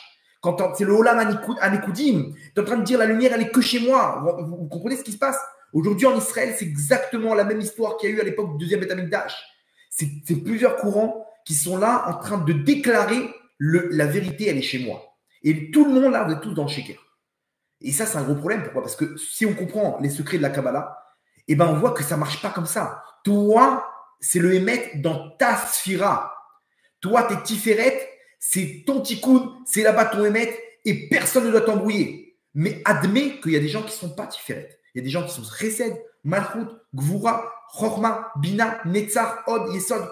C'est le Olam Anekudim. Tu es en train de dire la lumière, elle est que chez moi. Vous comprenez ce qui se passe? Aujourd'hui, en Israël, c'est exactement la même histoire qu'il y a eu à l'époque du deuxième Beth Amikdash. C'est plusieurs courants qui sont là en train de déclarer la vérité, elle est chez moi. Et tout le monde, là, vous êtes tous dans le Sheker. Et ça, c'est un gros problème. Pourquoi? Parce que si on comprend les secrets de la Kabbalah, eh ben, on voit que ça ne marche pas comme ça. Toi, c'est le Hémet dans ta sphira. Toi, t'es Tiferet, c'est ton tikkun, c'est là-bas ton Hémet, et personne ne doit t'embrouiller. Mais admets qu'il y a des gens qui ne sont pas Tiferet. Il y a des gens qui sont Chesed, Malchut, Gvura, Chorma, Bina, Netzar, Od, Yesod.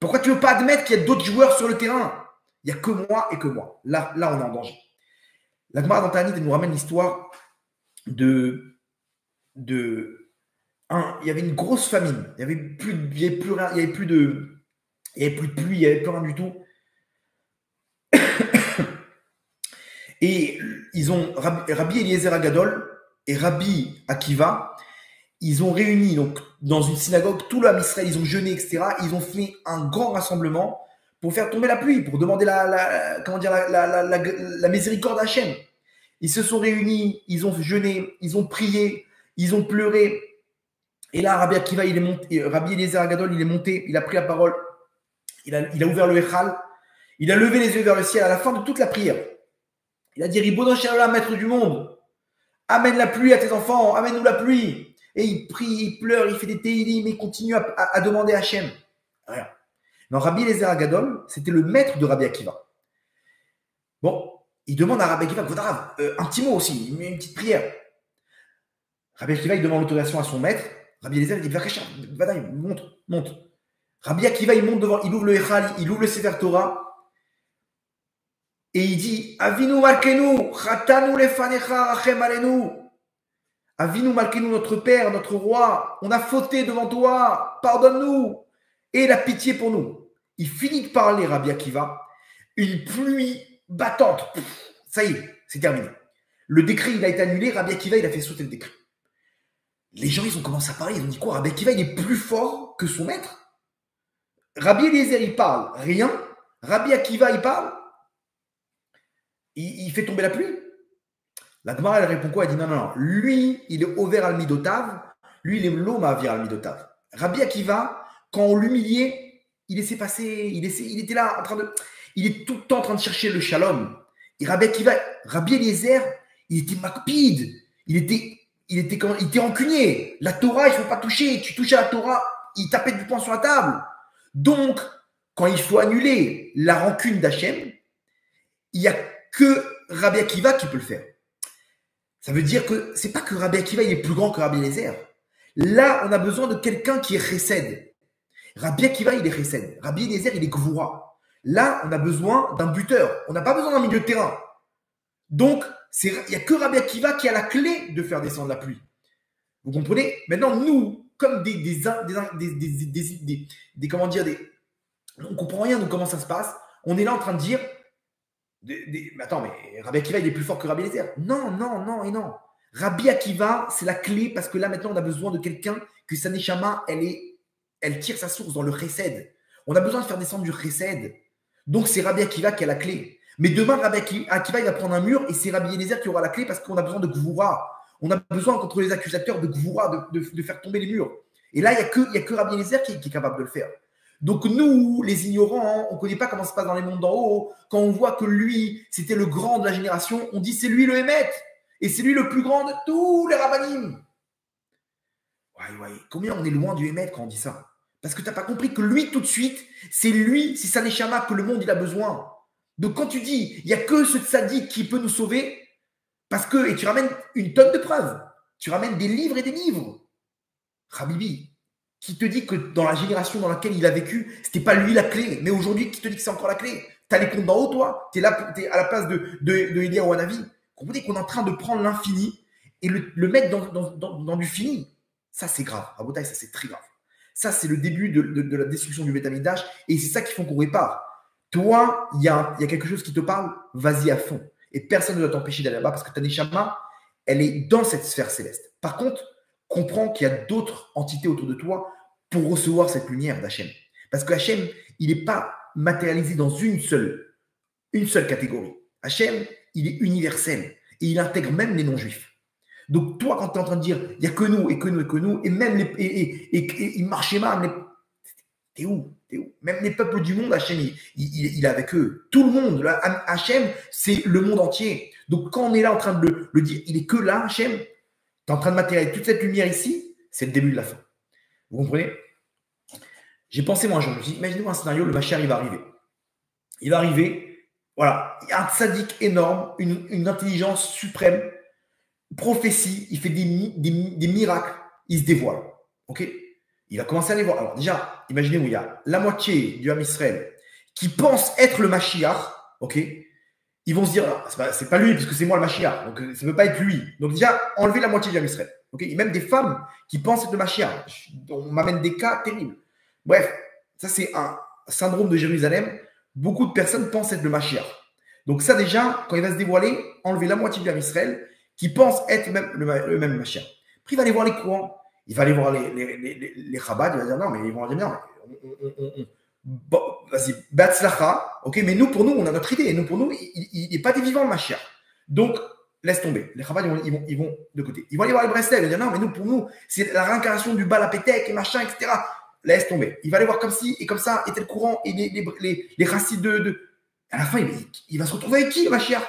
Pourquoi tu ne veux pas admettre qu'il y a d'autres joueurs sur le terrain? Il n'y a que moi et que moi. Là, on est en danger. La Gemara dans Ta'anit, elle nous ramène l'histoire il y avait une grosse famine. Il n'y avait plus rien, il n'y avait plus de pluie, il n'y avait plus rien du tout. Et ils ont Rabbi Eliezer Agadol et Rabbi Akiva, ils ont réuni donc dans une synagogue tout l'âme Israël, ils ont jeûné, etc. Ils ont fait un grand rassemblement pour faire tomber la pluie, pour demander la miséricorde d'Hachem. Ils se sont réunis, ils ont jeûné, ils ont prié, ils ont pleuré. Et là, Rabbi Akiva, il est monté, Rabbi Eliezer Agadol, il est monté, il a pris la parole, il a ouvert le Echal, il a levé les yeux vers le ciel à la fin de toute la prière. Il a dit, Ribono Shel Olam, maître du monde, amène la pluie à tes enfants, amène-nous la pluie. Et il prie, il pleure, il fait des télim, mais il continue à demander à Hachem. Rien. Non, Rabbi Eliezer Agadol, c'était le maître de Rabbi Akiva. Bon, il demande à Rabbi Akiva, un petit mot aussi, une petite prière. Rabbi Akiva, il demande l'autorisation à son maître. Rabbi Eliezer, il dit, va, monte. Rabbi Akiva, il monte devant, il ouvre le Echal, il ouvre le Sefer Torah, et il dit, Avinu Malkenu, Chatanu lefanecha, Rachem alenu. Avinu Malkenu, notre Père, notre Roi, on a fauté devant toi, pardonne-nous, et la pitié pour nous. Il finit de parler, Rabbi Akiva, une pluie battante. Ça y est, c'est terminé. Le décret, il a été annulé. Rabbi Akiva, il a fait sauter le décret. Les gens, ils ont commencé à parler. Ils ont dit quoi? Rabbi Akiva, il est plus fort que son maître. Rabbi Eliezer, il parle. Rien. Rabbi Akiva, il parle. Il fait tomber la pluie. La Gemara, elle répond quoi? Elle dit non, non, non. Lui, il est over al midotav. Lui, il est l'homme à vir al midotav. Rabbi Akiva, quand on l'humiliait, il laissait passer. Il était là en train de. Il est tout le temps en train de chercher le shalom. Et Rabbi Akiva, Rabbi Eliezer, il était makpid. Il était rancunier. La Torah, il ne faut pas toucher. Tu touches à la Torah, il tapait du poing sur la table. Donc, quand il faut annuler la rancune d'Hachem, il n'y a que Rabbi Akiva qui peut le faire. Ça veut dire que c'est pas que Rabbi Akiva il est plus grand que Rabbi Eliezer. Là, on a besoin de quelqu'un qui est chesed. Rabbi Akiva, il est chesed. Rabbi Eliezer, il est gvoura. Là, on a besoin d'un buteur. On n'a pas besoin d'un milieu de terrain. Donc, il n'y a que Rabbi Akiva qui a la clé de faire descendre la pluie. Vous comprenez? Maintenant, nous, comme comment dire, on ne comprend rien de comment ça se passe. On est là en train de dire, mais attends, mais Rabbi Akiva, il est plus fort que Rabbi Eliezer. Non, non, non et non. Rabbi Akiva, c'est la clé parce que là, maintenant, on a besoin de quelqu'un que sa neshama, elle tire sa source dans le chesed. On a besoin de faire descendre du chesed. Donc, c'est Rabbi Akiva qui a la clé. Mais demain, Rabbi Akiva, il va prendre un mur et c'est Rabbi Eliezer qui aura la clé parce qu'on a besoin de Gvoura. On a besoin contre les accusateurs de Gvoura, de faire tomber les murs. Et là, il n'y a que Rabbi Eliezer qui est capable de le faire. Donc nous, les ignorants, on ne connaît pas comment ça se passe dans les mondes d'en haut. Quand on voit que lui, c'était le grand de la génération, on dit c'est lui le Hémet. Et c'est lui le plus grand de tous les rabbanim. Ouais. Combien on est loin du Hémet quand on dit ça? Parce que tu n'as pas compris que lui, tout de suite, c'est sa neshama que le monde il a besoin. Donc quand tu dis, il n'y a que ce tzaddik qui peut nous sauver, et tu ramènes une tonne de preuves. Tu ramènes des livres et des livres. Habibi, qui te dit que dans la génération dans laquelle il a vécu, ce n'était pas lui la clé. Mais aujourd'hui, qui te dit que c'est encore la clé? Tu as les comptes d'en haut, toi. Tu es là, tu es à la place de Elia Ouanavi. Vous comprenez qu'on est en train de prendre l'infini et le mettre dans du fini. Ça, c'est grave. À Botaï, ça, c'est très grave. Ça, c'est le début de la destruction du Beth Amikdash. Et c'est ça qui fait qu'on répare. Toi, il y a quelque chose qui te parle, vas-y à fond. Et personne ne doit t'empêcher d'aller là-bas parce que ta neshama, elle est dans cette sphère céleste. Par contre, comprends qu'il y a d'autres entités autour de toi pour recevoir cette lumière d'Hachem. Parce que Hachem, il n'est pas matérialisé dans une seule catégorie. Hachem, il est universel et il intègre même les non-juifs. Donc toi, quand tu es en train de dire, il n'y a que nous et que nous et que nous, et même il marche mal, t'es où? Même les peuples du monde, Hachem, il est avec eux. Tout le monde, là, Hachem, c'est le monde entier. Donc quand on est là en train de le dire, il est que là, Hachem, tu es en train de matérialiser toute cette lumière ici, c'est le début de la fin. Vous comprenez? J'ai pensé moi un jour, je me suis dit, imaginez-moi un scénario, le Mashiach, il va arriver. Il va arriver, voilà, il y a un tzaddik énorme, une intelligence suprême, prophétie, il fait des miracles, il se dévoile. Ok? Il va commencer à les voir. Alors déjà, imaginez-vous, il y a la moitié du Ham Israël qui pense être le Mashiach, ok? Ils vont se dire, c'est pas lui, parce que c'est moi le Mashiach, donc ça ne peut pas être lui. Donc déjà, enlever la moitié du Ham Israël. Okay, et même des femmes qui pensent être le Mashiach. On m'amène des cas terribles. Bref, ça c'est un syndrome de Jérusalem. Beaucoup de personnes pensent être le Mashiach. Donc ça déjà, quand il va se dévoiler, enlever la moitié du Ham Israël qui pense être le même Mashiach. Après, il va aller voir les croyants. Il va aller voir les Chabad, il va dire non, mais ils vont dire non, bon, vas-y, Batzlacha, ok, mais pour nous, on a notre idée, et pour nous, il n'est pas des vivants, le Mashiach. Donc, laisse tomber. Les Chabad, ils vont de côté. Ils vont aller voir les Breslev, ils vont dire non, mais pour nous, c'est la réincarnation du Baal Apétek et machin, etc. Laisse tomber. Il va aller voir comme ci et comme ça, et tel courant, et les racistes de. À la fin, il va se retrouver avec qui, le Mashiach?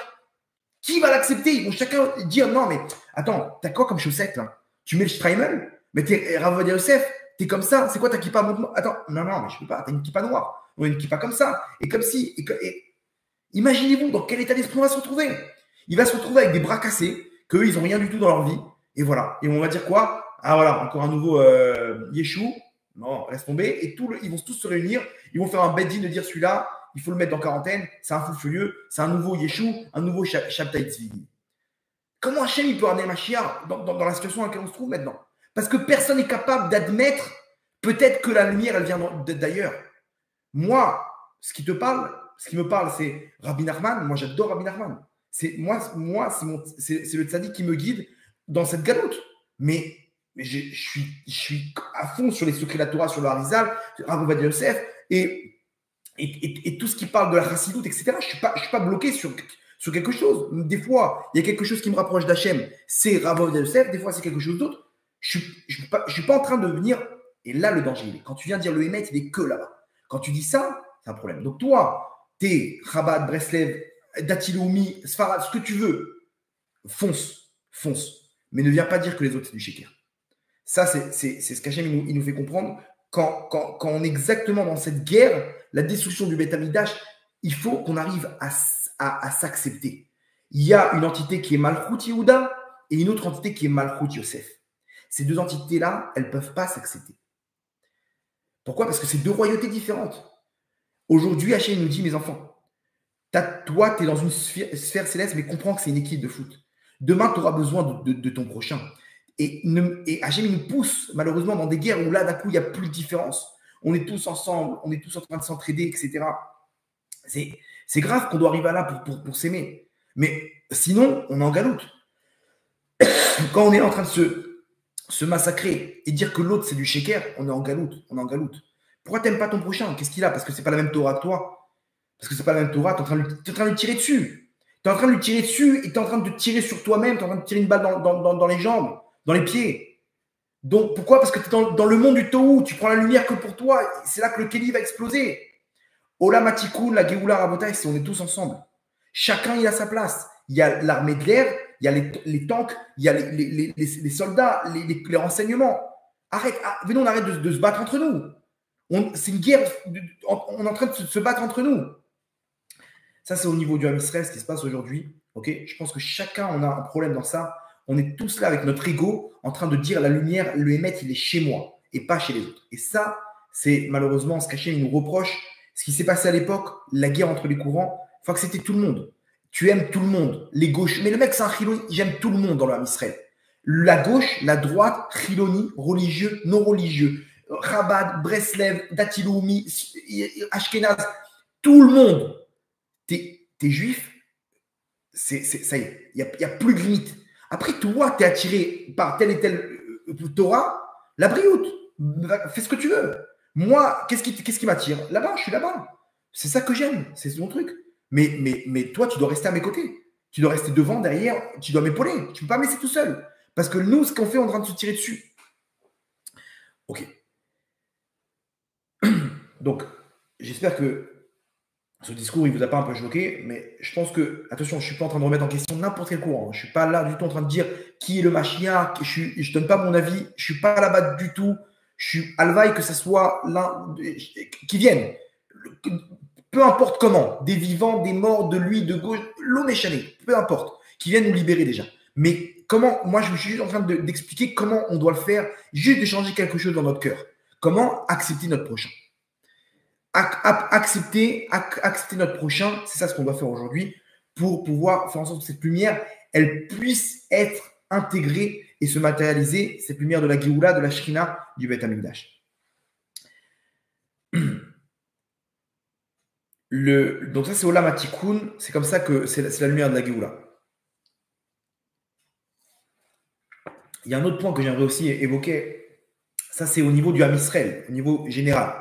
Qui va l'accepter? Ils vont chacun dire non, mais attends, t'as quoi comme chaussette là? Tu mets le Streimel? Mais t'es Rav Ovadia Yosef, t'es comme ça, c'est quoi ta kippa? Attends, non, mais je peux pas, t'as une kippa noire, ou une kippa comme ça, et comme si. Imaginez-vous dans quel état d'esprit on va se retrouver. Il va se retrouver avec des bras cassés, qu'eux, ils n'ont rien du tout dans leur vie, et voilà. Et on va dire quoi? Ah voilà, encore un nouveau Yeshua. Non, laisse tomber, et ils vont tous se réunir, ils vont faire un bed-in de dire celui-là, il faut le mettre en quarantaine, c'est un fou furieux, c'est un nouveau Yeshua, un nouveau Shabtai Tzvigi. Comment Hachem il peut amener Mashiach dans la situation dans laquelle on se trouve maintenant? Parce que personne n'est capable d'admettre peut-être que la lumière, elle vient d'ailleurs. Moi, ce qui me parle, c'est Rabbi Nachman. Moi, j'adore Rabbi Nachman. C'est le tzaddik qui me guide dans cette galoute. Mais je suis à fond sur les secrets de la Torah, sur le Harizal, sur Rav Ovadia Yosef, et tout ce qui parle de la Chassidoute, etc. Je suis pas bloqué sur quelque chose. Des fois, il y a quelque chose qui me rapproche d'Hachem, c'est Rav Ovadia Yosef, des fois, c'est quelque chose d'autre. Je ne suis pas en train de venir, et là, le danger, il est. Quand tu viens dire le Hémet, il est que là-bas. Quand tu dis ça, c'est un problème. Donc, toi, t'es Chabad, Breslev, Datiloumi, Sfarad, ce que tu veux, fonce. Mais ne viens pas dire que les autres, c'est du Sheker. Ça, c'est ce qu'Hachem il nous fait comprendre. Quand on est exactement dans cette guerre, la destruction du Beth Amikdash, il faut qu'on arrive à s'accepter. Il y a une entité qui est Malchut Yehuda et une autre entité qui est Malchut Yosef. Ces deux entités-là, elles ne peuvent pas s'accepter. Pourquoi? Parce que c'est deux royautés différentes. Aujourd'hui, Hachem nous dit, mes enfants, toi, tu es dans une sphère céleste, mais comprends que c'est une équipe de foot. Demain, tu auras besoin de ton prochain. Et Hachem nous pousse, malheureusement, dans des guerres où là, d'un coup, il n'y a plus de différence. On est tous ensemble, on est tous en train de s'entraider, etc. C'est grave qu'on doit arriver à là pour s'aimer. Mais sinon, on est en galoute. Quand on est en train de se massacrer et dire que l'autre, c'est du sheker, on est en galoute. Pourquoi tu n'aimes pas ton prochain? Qu'est-ce qu'il a? Parce que ce n'est pas la même Torah que toi. Parce que ce n'est pas la même Torah, tu es en train de lui tirer dessus. Tu es en train de lui tirer dessus et tu es en train de te tirer sur toi-même, tu es en train de tirer une balle dans les jambes, dans les pieds. Donc, pourquoi? Parce que tu es dans le monde du Tohu, tu prends la lumière que pour toi, c'est là que le Kéli va exploser. Olam Hatikoun, la Géoula Rabotai, on est tous ensemble. Chacun, il a sa place. Il y a l'armée de l'air, il y a les tanks, il y a les soldats, les renseignements. Venez, on arrête de se battre entre nous. C'est une guerre, on est en train de se battre entre nous. Ça, c'est au niveau du Ham Israël, ce qui se passe aujourd'hui. Okay, je pense que chacun, on a un problème dans ça. On est tous là avec notre ego, en train de dire la lumière, le Hémet, il est chez moi et pas chez les autres. Et ça, c'est malheureusement ce qu'Hachem nous reproche. Ce qui s'est passé à l'époque, la guerre entre les courants, il faut accepter tout le monde. Tu aimes tout le monde, les gauches. Mais le mec, c'est un chiloni, j'aime tout le monde dans le Ham Israël. La gauche, la droite, chiloni, religieux, non religieux. Chabad, Breslev, Datiloumi, Ashkenaz, tout le monde. T'es juif, ça y est, il n'y a plus de limite. Après, toi, tu es attiré par telle et telle Torah, la brioute, fais ce que tu veux. Moi, qu'est-ce qui m'attire? Là-bas, je suis là-bas. C'est ça que j'aime, c'est mon truc. Mais toi, tu dois rester à mes côtés. Tu dois rester devant, derrière, tu dois m'épauler. Tu ne peux pas me laisser tout seul. Parce que nous, ce qu'on fait, on est en train de se tirer dessus. Ok. Donc, j'espère que ce discours, il ne vous a pas un peu choqué, mais je pense que, attention, je ne suis pas en train de remettre en question n'importe quel courant. Je ne suis pas là du tout en train de dire qui est le Mashiach, je ne donne pas mon avis, je ne suis pas là-bas du tout. Je suis alvaï que ce soit l'un qui vienne. Peu importe comment, des vivants, des morts, de lui, de gauche, l'homme échané, peu importe, qui viennent nous libérer déjà. Mais comment, moi je suis juste en train d'expliquer comment on doit le faire, juste de changer quelque chose dans notre cœur. Comment accepter notre prochain. Accepter notre prochain, c'est ça ce qu'on doit faire aujourd'hui pour pouvoir faire en sorte que cette lumière, elle puisse être intégrée et se matérialiser, cette lumière de la Géoula, de la Shrina, du Beth Amikdash. Donc ça, c'est Olam Hatikoun, c'est comme ça que c'est la lumière de la Géoula. Il y a un autre point que j'aimerais aussi évoquer, ça c'est au niveau du Ham Israël, au niveau général.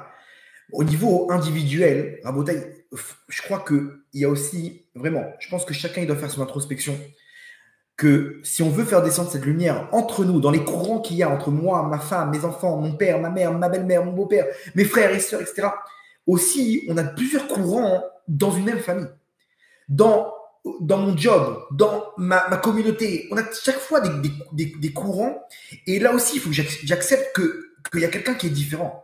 Au niveau individuel, Rabotai, je crois qu'il y a aussi, vraiment, je pense que chacun il doit faire son introspection, que si on veut faire descendre cette lumière entre nous, dans les courants qu'il y a entre moi, ma femme, mes enfants, mon père, ma mère, ma belle-mère, mon beau-père, mes frères et sœurs, etc., aussi, on a plusieurs courants dans une même famille. Dans mon job, dans ma communauté, on a chaque fois des courants. Et là aussi, il faut que j'accepte qu'il y a quelqu'un qui est différent.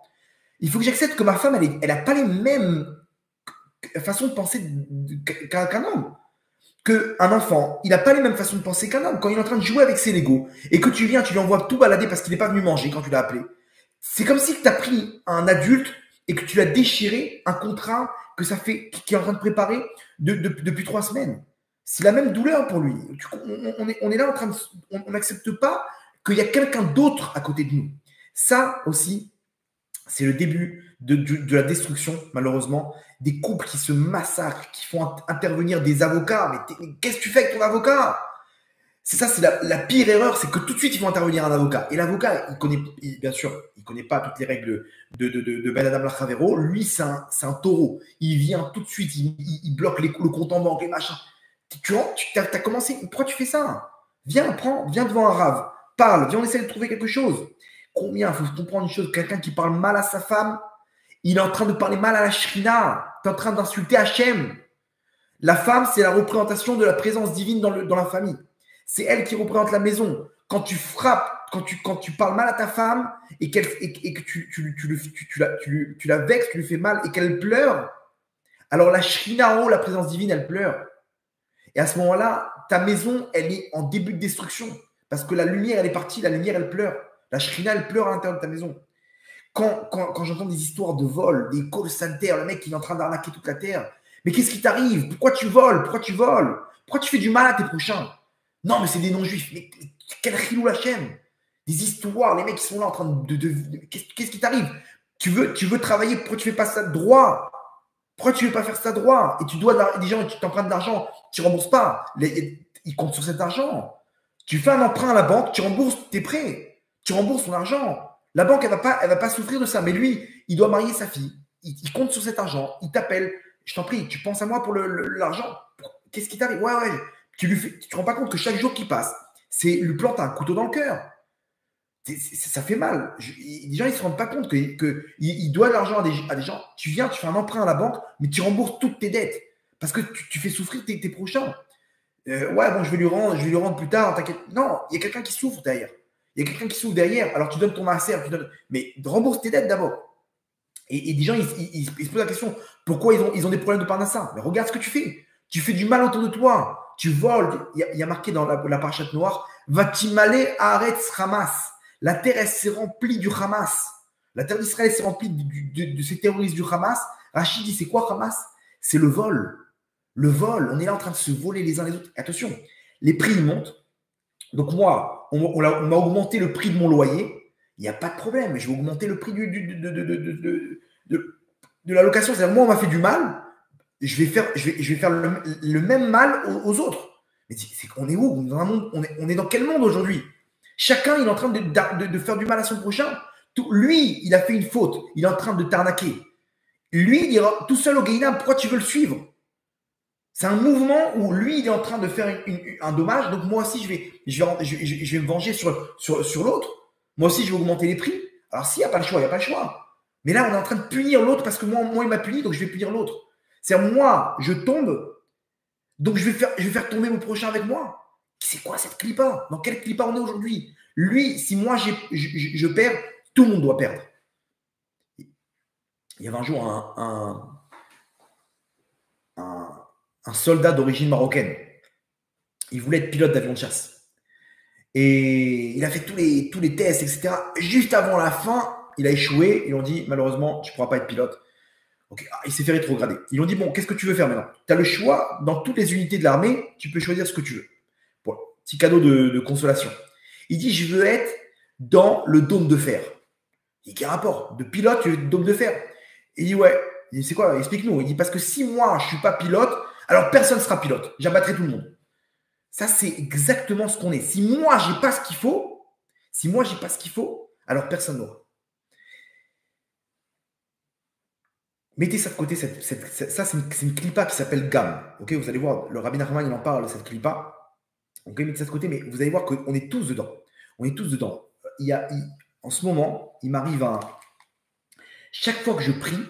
Il faut que j'accepte que ma femme, elle n'a pas les mêmes façons de penser qu'un homme. Qu'un enfant, il n'a pas les mêmes façons de penser qu'un homme. Quand il est en train de jouer avec ses Legos et que tu viens, tu lui envoies tout balader parce qu'il n'est pas venu manger quand tu l'as appelé. C'est comme si tu as pris un adulte et que tu l'as déchiré un contrat que ça fait, qui est en train de préparer depuis 3 semaines. C'est la même douleur pour lui. On est là en train de... On n'accepte pas qu'il y a quelqu'un d'autre à côté de nous. Ça aussi, c'est le début de la destruction, malheureusement. Des couples qui se massacrent, qui font intervenir des avocats. Mais qu'est-ce que tu fais avec ton avocat? C'est ça, c'est la pire erreur, c'est que tout de suite, ils vont intervenir un avocat. Et l'avocat, bien sûr, il connaît pas toutes les règles de Ben Adam Lachavero. Lui, c'est un taureau. Il vient tout de suite, il bloque le compte en banque, les machins. Tu as commencé, pourquoi tu fais ça? Viens devant un rave, parle, viens, on essaie de trouver quelque chose. Combien? Il faut comprendre une chose, quelqu'un qui parle mal à sa femme, il est en train de parler mal à la Shrina. Tu es en train d'insulter Hachem. La femme, c'est la représentation de la présence divine dans la famille. C'est elle qui représente la maison. Quand tu frappes, quand tu parles mal à ta femme et que tu la vexes, tu lui fais mal et qu'elle pleure, alors la Shrina en haut, la présence divine, elle pleure. Et à ce moment-là, ta maison, elle est en début de destruction. Parce que la lumière, elle est partie, la lumière, elle pleure. La Shrina, elle pleure à l'intérieur de ta maison. Quand j'entends des histoires de vol, des call centers, le mec qui est en train d'arnaquer toute la terre, mais qu'est-ce qui t'arrive? Pourquoi tu voles? Pourquoi tu fais du mal à tes prochains? Non, mais c'est des non-juifs. Mais quel chilou la chaîne? Des histoires, les mecs qui sont là en train qu'est-ce qui t'arrive? Tu veux travailler, pourquoi tu fais pas ça droit? Pourquoi tu veux pas faire ça droit? Et tu dois des gens qui t'empruntent de l'argent, tu rembourses pas. Ils comptent sur cet argent. Tu fais un emprunt à la banque, tu rembourses tes prêts. Tu rembourses ton argent. La banque, elle va pas souffrir de ça. Mais lui, il doit marier sa fille. Il compte sur cet argent. Il t'appelle. Je t'en prie, tu penses à moi pour l'argent. Qu'est-ce qui t'arrive? Ouais. Tu te rends pas compte que chaque jour qui passe, c'est lui planter un couteau dans le cœur. Ça fait mal. Les gens, ils ne se rendent pas compte qu'il doit de l'argent à des gens. Tu viens, tu fais un emprunt à la banque, mais tu rembourses toutes tes dettes. Parce que tu fais souffrir tes prochains. Ouais, bon, je vais lui rendre plus tard, t'inquiète. Non, il y a quelqu'un qui souffre derrière. Alors tu donnes ton maaser, mais rembourse tes dettes d'abord. Et des gens, ils se posent la question, pourquoi ils ont des problèmes de parnassa? Mais regarde ce que tu fais. Tu fais du mal autour de toi. Tu voles. Il y a marqué dans la parachute noire, Vatimale Haaretz Hamas. La terre, elle s'est remplie du Hamas. La terre d'Israël s'est remplie de ces terroristes du Hamas. Rachid dit, c'est quoi Hamas? C'est le vol. Le vol. On est là en train de se voler les uns les autres. Attention, les prix montent. Donc moi, on m'a augmenté le prix de mon loyer. Il n'y a pas de problème. Je vais augmenter le prix de la location. C'est-à-dire, moi, on m'a fait du mal. Je vais faire le même mal aux autres. Mais on est où? On est dans quel monde aujourd'hui? Chacun, il est en train de faire du mal à son prochain. Lui, il a fait une faute. Il est en train de t'arnaquer. Lui, il ira tout seul au Guéhinam. Pourquoi tu veux le suivre? C'est un mouvement où lui, il est en train de faire un dommage. Donc, moi aussi, je vais me venger sur l'autre. Moi aussi, je vais augmenter les prix. Alors, s'il n'y a pas le choix, il n'y a pas le choix. Mais là, on est en train de punir l'autre parce que moi il m'a puni, donc je vais punir l'autre. C'est-à-dire, moi, je tombe, donc je vais faire tomber mon prochain avec moi. C'est quoi cette clipa? Dans quelle clipa on est aujourd'hui? Lui, si moi je perds, tout le monde doit perdre. Il y avait un jour un soldat d'origine marocaine. Il voulait être pilote d'avion de chasse. Et il a fait tous les tests, etc. Juste avant la fin, il a échoué. Ils lui ont dit, malheureusement, tu ne pourras pas être pilote. Okay. Il s'est fait rétrograder. Ils lui ont dit, bon, qu'est-ce que tu veux faire maintenant? Tu as le choix, dans toutes les unités de l'armée, tu peux choisir ce que tu veux. Bon, petit cadeau de consolation. Il dit, je veux être dans le dôme de fer. Il dit, quel rapport? De pilote, tu veux être dôme de fer? Il dit, ouais. Il dit, c'est quoi? Explique-nous. Il dit, parce que si moi, je ne suis pas pilote, alors personne ne sera pilote. J'abattrai tout le monde. Ça, c'est exactement ce qu'on est. Si moi, je n'ai pas ce qu'il faut, alors personne n'aura. Mettez ça de côté, ça c'est une clipa qui s'appelle Gam. Okay, vous allez voir, le Rabbi Nachman, il en parle, cette clipa. Okay, mettez ça de côté, mais vous allez voir qu'on est tous dedans. On est tous dedans. En ce moment, il m'arrive chaque fois que je prie,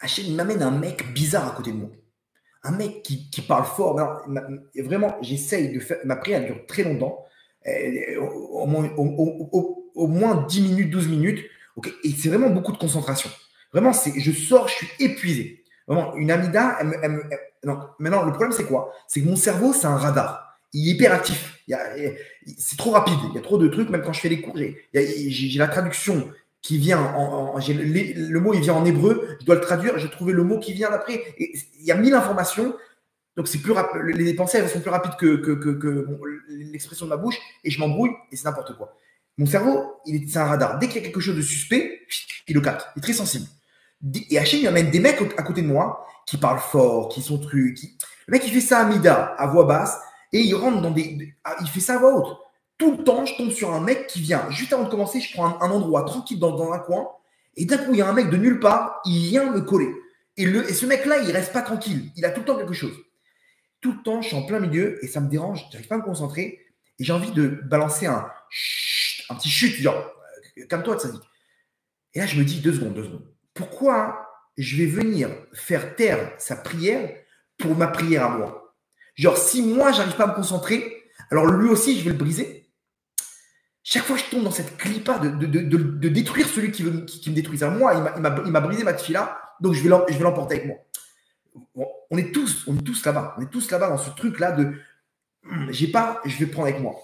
Hachem, il m'amène un mec bizarre à côté de moi. Un mec qui parle fort. Alors, vraiment, j'essaye de faire. Ma prière, elle dure très longtemps. Au moins 10 minutes, 12 minutes. Okay, et c'est vraiment beaucoup de concentration. Vraiment, je sors, je suis épuisé. Vraiment, une amida, non. Maintenant, le problème, c'est quoi? C'est que mon cerveau, c'est un radar. Il est hyperactif. C'est trop rapide. Il y a trop de trucs. Même quand je fais les cours, j'ai la traduction qui vient le mot, il vient en hébreu. Je dois le traduire. J'ai trouvé le mot qui vient d'après. Il y a 1000 informations. Donc, c'est plus rapide. Les pensées, elles sont plus rapides que l'expression de ma bouche. Et je m'embrouille et c'est n'importe quoi. Mon cerveau, c'est un radar. Dès qu'il y a quelque chose de suspect, il le capte. Il est très sensible. Et Hachem, il amène des mecs à côté de moi qui parlent fort, qui sont trucs. Le mec, il fait ça à Mida, à voix basse, et il rentre dans il fait ça à voix haute. Tout le temps, je tombe sur un mec qui vient. Juste avant de commencer, je prends un endroit tranquille dans un coin, et d'un coup, il y a un mec de nulle part, il vient me coller. Et ce mec-là, il reste pas tranquille. Il a tout le temps quelque chose. Tout le temps, je suis en plein milieu, et ça me dérange, j'arrive pas à me concentrer, et j'ai envie de balancer un petit chut, genre, calme-toi, Tzadik. Et là, je me dis, 2 secondes. Pourquoi je vais venir faire taire sa prière pour ma prière à moi? Genre, si moi, j'arrive pas à me concentrer, alors lui aussi, je vais le briser. Chaque fois que je tombe dans cette clipa de détruire celui qui me détruise. Alors moi, il m'a brisé ma tefila, donc je vais l'emporter avec moi. Bon, on est tous là-bas. On est tous là-bas dans ce truc-là de j'ai pas, je vais prendre avec moi.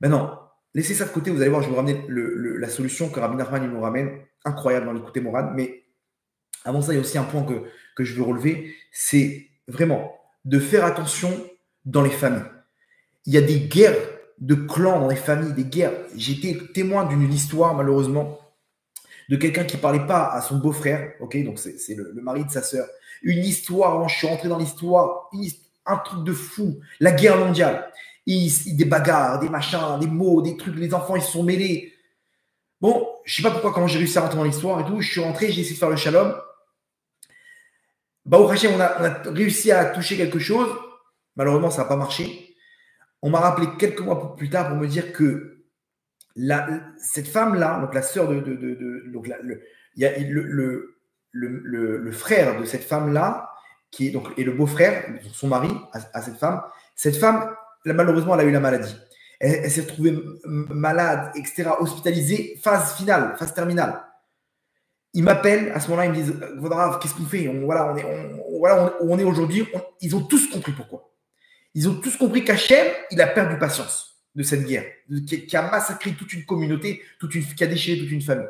Maintenant, laissez ça de côté, vous allez voir, je vais vous ramener la solution que Rabbi Nachman nous ramène, incroyable dans l'écouter Moran. Mais avant ça, il y a aussi un point que je veux relever, c'est vraiment de faire attention dans les familles. Il y a des guerres de clans dans les familles, des guerres. J'ai été témoin d'une histoire, malheureusement, de quelqu'un qui ne parlait pas à son beau-frère, ok, donc c'est le mari de sa sœur. Une histoire, je suis rentré dans l'histoire, un truc de fou, la guerre mondiale. Des bagarres, des machins, des mots, des trucs, les enfants, ils se sont mêlés. Bon, je ne sais pas comment j'ai réussi à rentrer dans l'histoire et tout. Je suis rentré, j'ai essayé de faire le shalom. Au Hachem, on a réussi à toucher quelque chose. Malheureusement, ça n'a pas marché. On m'a rappelé quelques mois plus tard pour me dire que cette femme-là, donc la sœur donc il y a le frère de cette femme-là, qui est donc et le beau-frère, son mari, à cette femme. Cette femme, malheureusement, elle a eu la maladie. Elle s'est retrouvée malade, etc., hospitalisée, phase finale, phase terminale. Ils m'appellent, à ce moment-là, ils me disent Vaudra, qu'est-ce qu'on fait? On est aujourd'hui. Ils ont tous compris pourquoi. Ils ont tous compris qu'Hachem, il a perdu patience de cette guerre, qui a massacré toute une communauté, qui a déchiré toute une famille.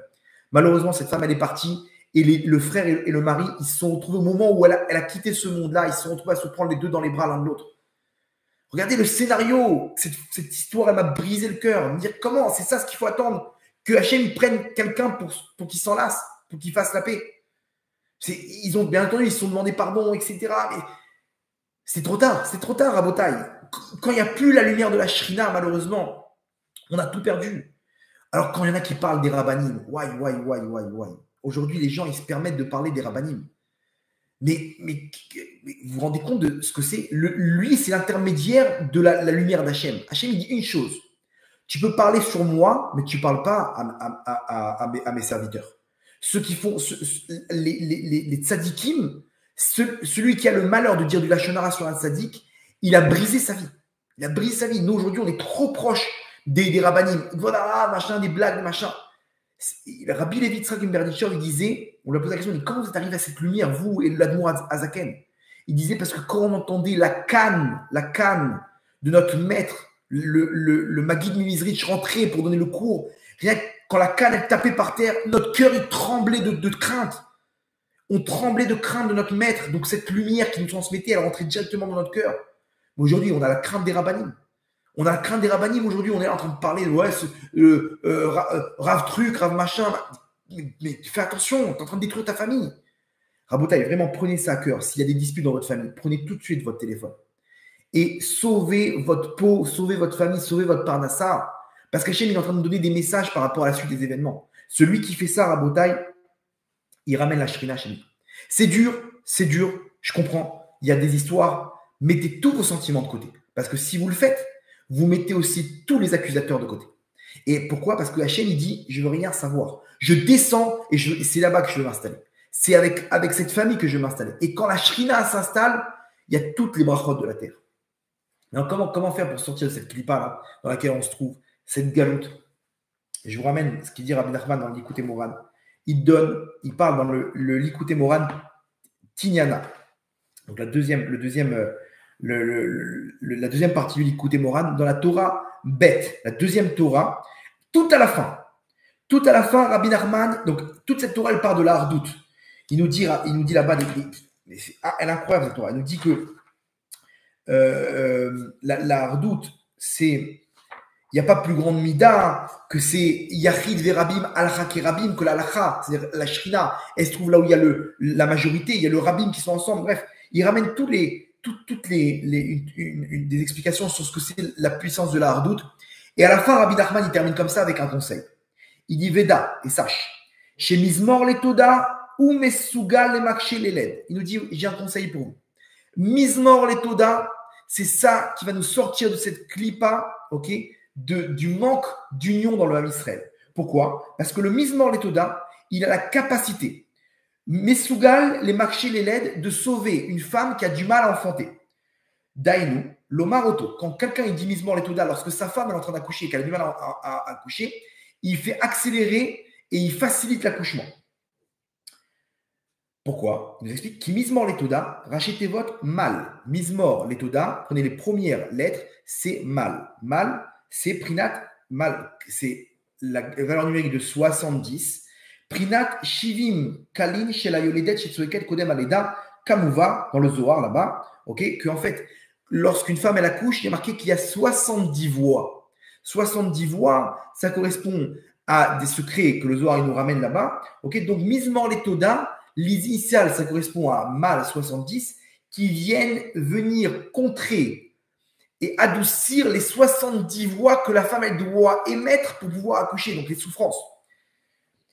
Malheureusement, cette femme, elle est partie, et le frère et le mari, ils se sont retrouvés au moment où elle a quitté ce monde-là, ils se sont retrouvés à se prendre les deux dans les bras l'un de l'autre. Regardez le scénario, cette histoire, elle m'a brisé le cœur. Me dire comment, c'est ça ce qu'il faut attendre, que Hachem prenne quelqu'un pour qu'il s'en lasse, pour qu'il fasse la paix. Ils ont bien entendu, ils se sont demandé pardon, etc. Mais c'est trop tard à Botaï. Quand il n'y a plus la lumière de la Shrina, malheureusement, on a tout perdu. Alors quand il y en a qui parlent des rabbanim, why. Aujourd'hui, les gens, ils se permettent de parler des rabbanim. Mais vous vous rendez compte de ce que c'est? Lui, c'est l'intermédiaire de la lumière d'Hachem. Hachem, il dit une chose. Tu peux parler sur moi, mais tu ne parles pas à mes serviteurs. Ceux qui font, les tzadikim, celui qui a le malheur de dire du lachon hara sur un tzadik, il a brisé sa vie. Il a brisé sa vie. Nous, aujourd'hui, on est trop proches des rabbanim. Voilà, machin, des blagues, des machins. Rabbi Levi Yitzhak Berdichov, il disait, on lui a posé la question, il dit, comment vous êtes arrivé à cette lumière, vous et l'Admour Azaken? Il disait, parce que quand on entendait la canne de notre maître, le Maguid Mimizrich rentrer pour donner le cours, rien que quand la canne est tapée par terre, notre cœur il tremblait de crainte. On tremblait de crainte de notre maître. Donc cette lumière qui nous transmettait, elle rentrait directement dans notre cœur. Mais aujourd'hui, on a la crainte des rabbanim. On a la crainte des rabbanim. Aujourd'hui, on est en train de parler de Rav truc, Rav machin. Mais fais attention, tu es en train de détruire ta famille. Rabotaï, vraiment, prenez ça à cœur. S'il y a des disputes dans votre famille, prenez tout de suite votre téléphone. Et sauvez votre peau, sauvez votre famille, sauvez votre parnassa. Parce qu'Hachem est en train de nous donner des messages par rapport à la suite des événements. Celui qui fait ça, Rabotaï, il ramène la Shrina chez lui. C'est dur, je comprends. Il y a des histoires. Mettez tous vos sentiments de côté. Parce que si vous le faites, vous mettez aussi tous les accusateurs de côté. Et pourquoi? Parce que Hachem, il dit, je ne veux rien savoir. Je descends et c'est là-bas que je veux m'installer. C'est avec cette famille que je vais m'installer. Et quand la Shrina s'installe, il y a toutes les brachot de la terre. Alors, comment faire pour sortir de cette clipa-là dans laquelle on se trouve, cette galoute? Je vous ramène ce qu'il dit Rabbi Nachman dans l'Ikouté Moran. Il parle dans le l'Ikouté Moran Tignana. Donc la deuxième partie du l'Ikouté Moran dans la Torah Bet, la deuxième Torah, tout à la fin. Tout à la fin, Rabbi Nachman, donc toute cette Torah, elle part de la hardout. Il nous dit là-bas, elle est incroyable cette Torah. Elle nous dit que la hardout, c'est Il n'y a pas plus grande mida que c'est Yachid Verabim Alcha Kerabim que la Lacha, c'est-à-dire la Shrina. Elle se trouve là où il y a la majorité, il y a le Rabim qui sont ensemble. Bref, il ramène toutes des explications sur ce que c'est la puissance de la Hardout. Et à la fin, Rabbi Nachman, il termine comme ça avec un conseil. Il dit Veda, et sache, chez Mizmor les Toda ou Mesugal les Makché les LED. Il nous dit j'ai un conseil pour vous. Mizmor les Toda, c'est ça qui va nous sortir de cette clipa, ok, du manque d'union dans le Ham Israël. Pourquoi? Parce que le Mizmor les Toda, il a la capacité, Mesugal les Makché les LED, de sauver une femme qui a du mal à enfanter. Dainu, l'Omaroto, quand quelqu'un il dit Mizmor les Toda, lorsque sa femme est en train d'accoucher et qu'elle a du mal à accoucher, il fait accélérer et il facilite l'accouchement. Pourquoi? Il nous explique qui Mizmor les Toda, rachetez votre mal. Mizmor les Toda, prenez les premières lettres, c'est mal. Mal, c'est Prinat, mal, c'est la valeur numérique de 70. Prinat Shivim Kalin chez la Yoledet chez Tsueket Kodem Aleda Kamuva dans le Zohar là-bas, ok, que en fait, lorsqu'une femme elle accouche, il y a marqué qu'il y a 70 voix. 70 voix, ça correspond à des secrets que le Zohar il nous ramène là-bas, ok. Donc Mizmor les Toda, l'initial, ça correspond à mal 70, qui viennent venir contrer et adoucir les 70 voix que la femme elle doit émettre pour pouvoir accoucher, donc les souffrances.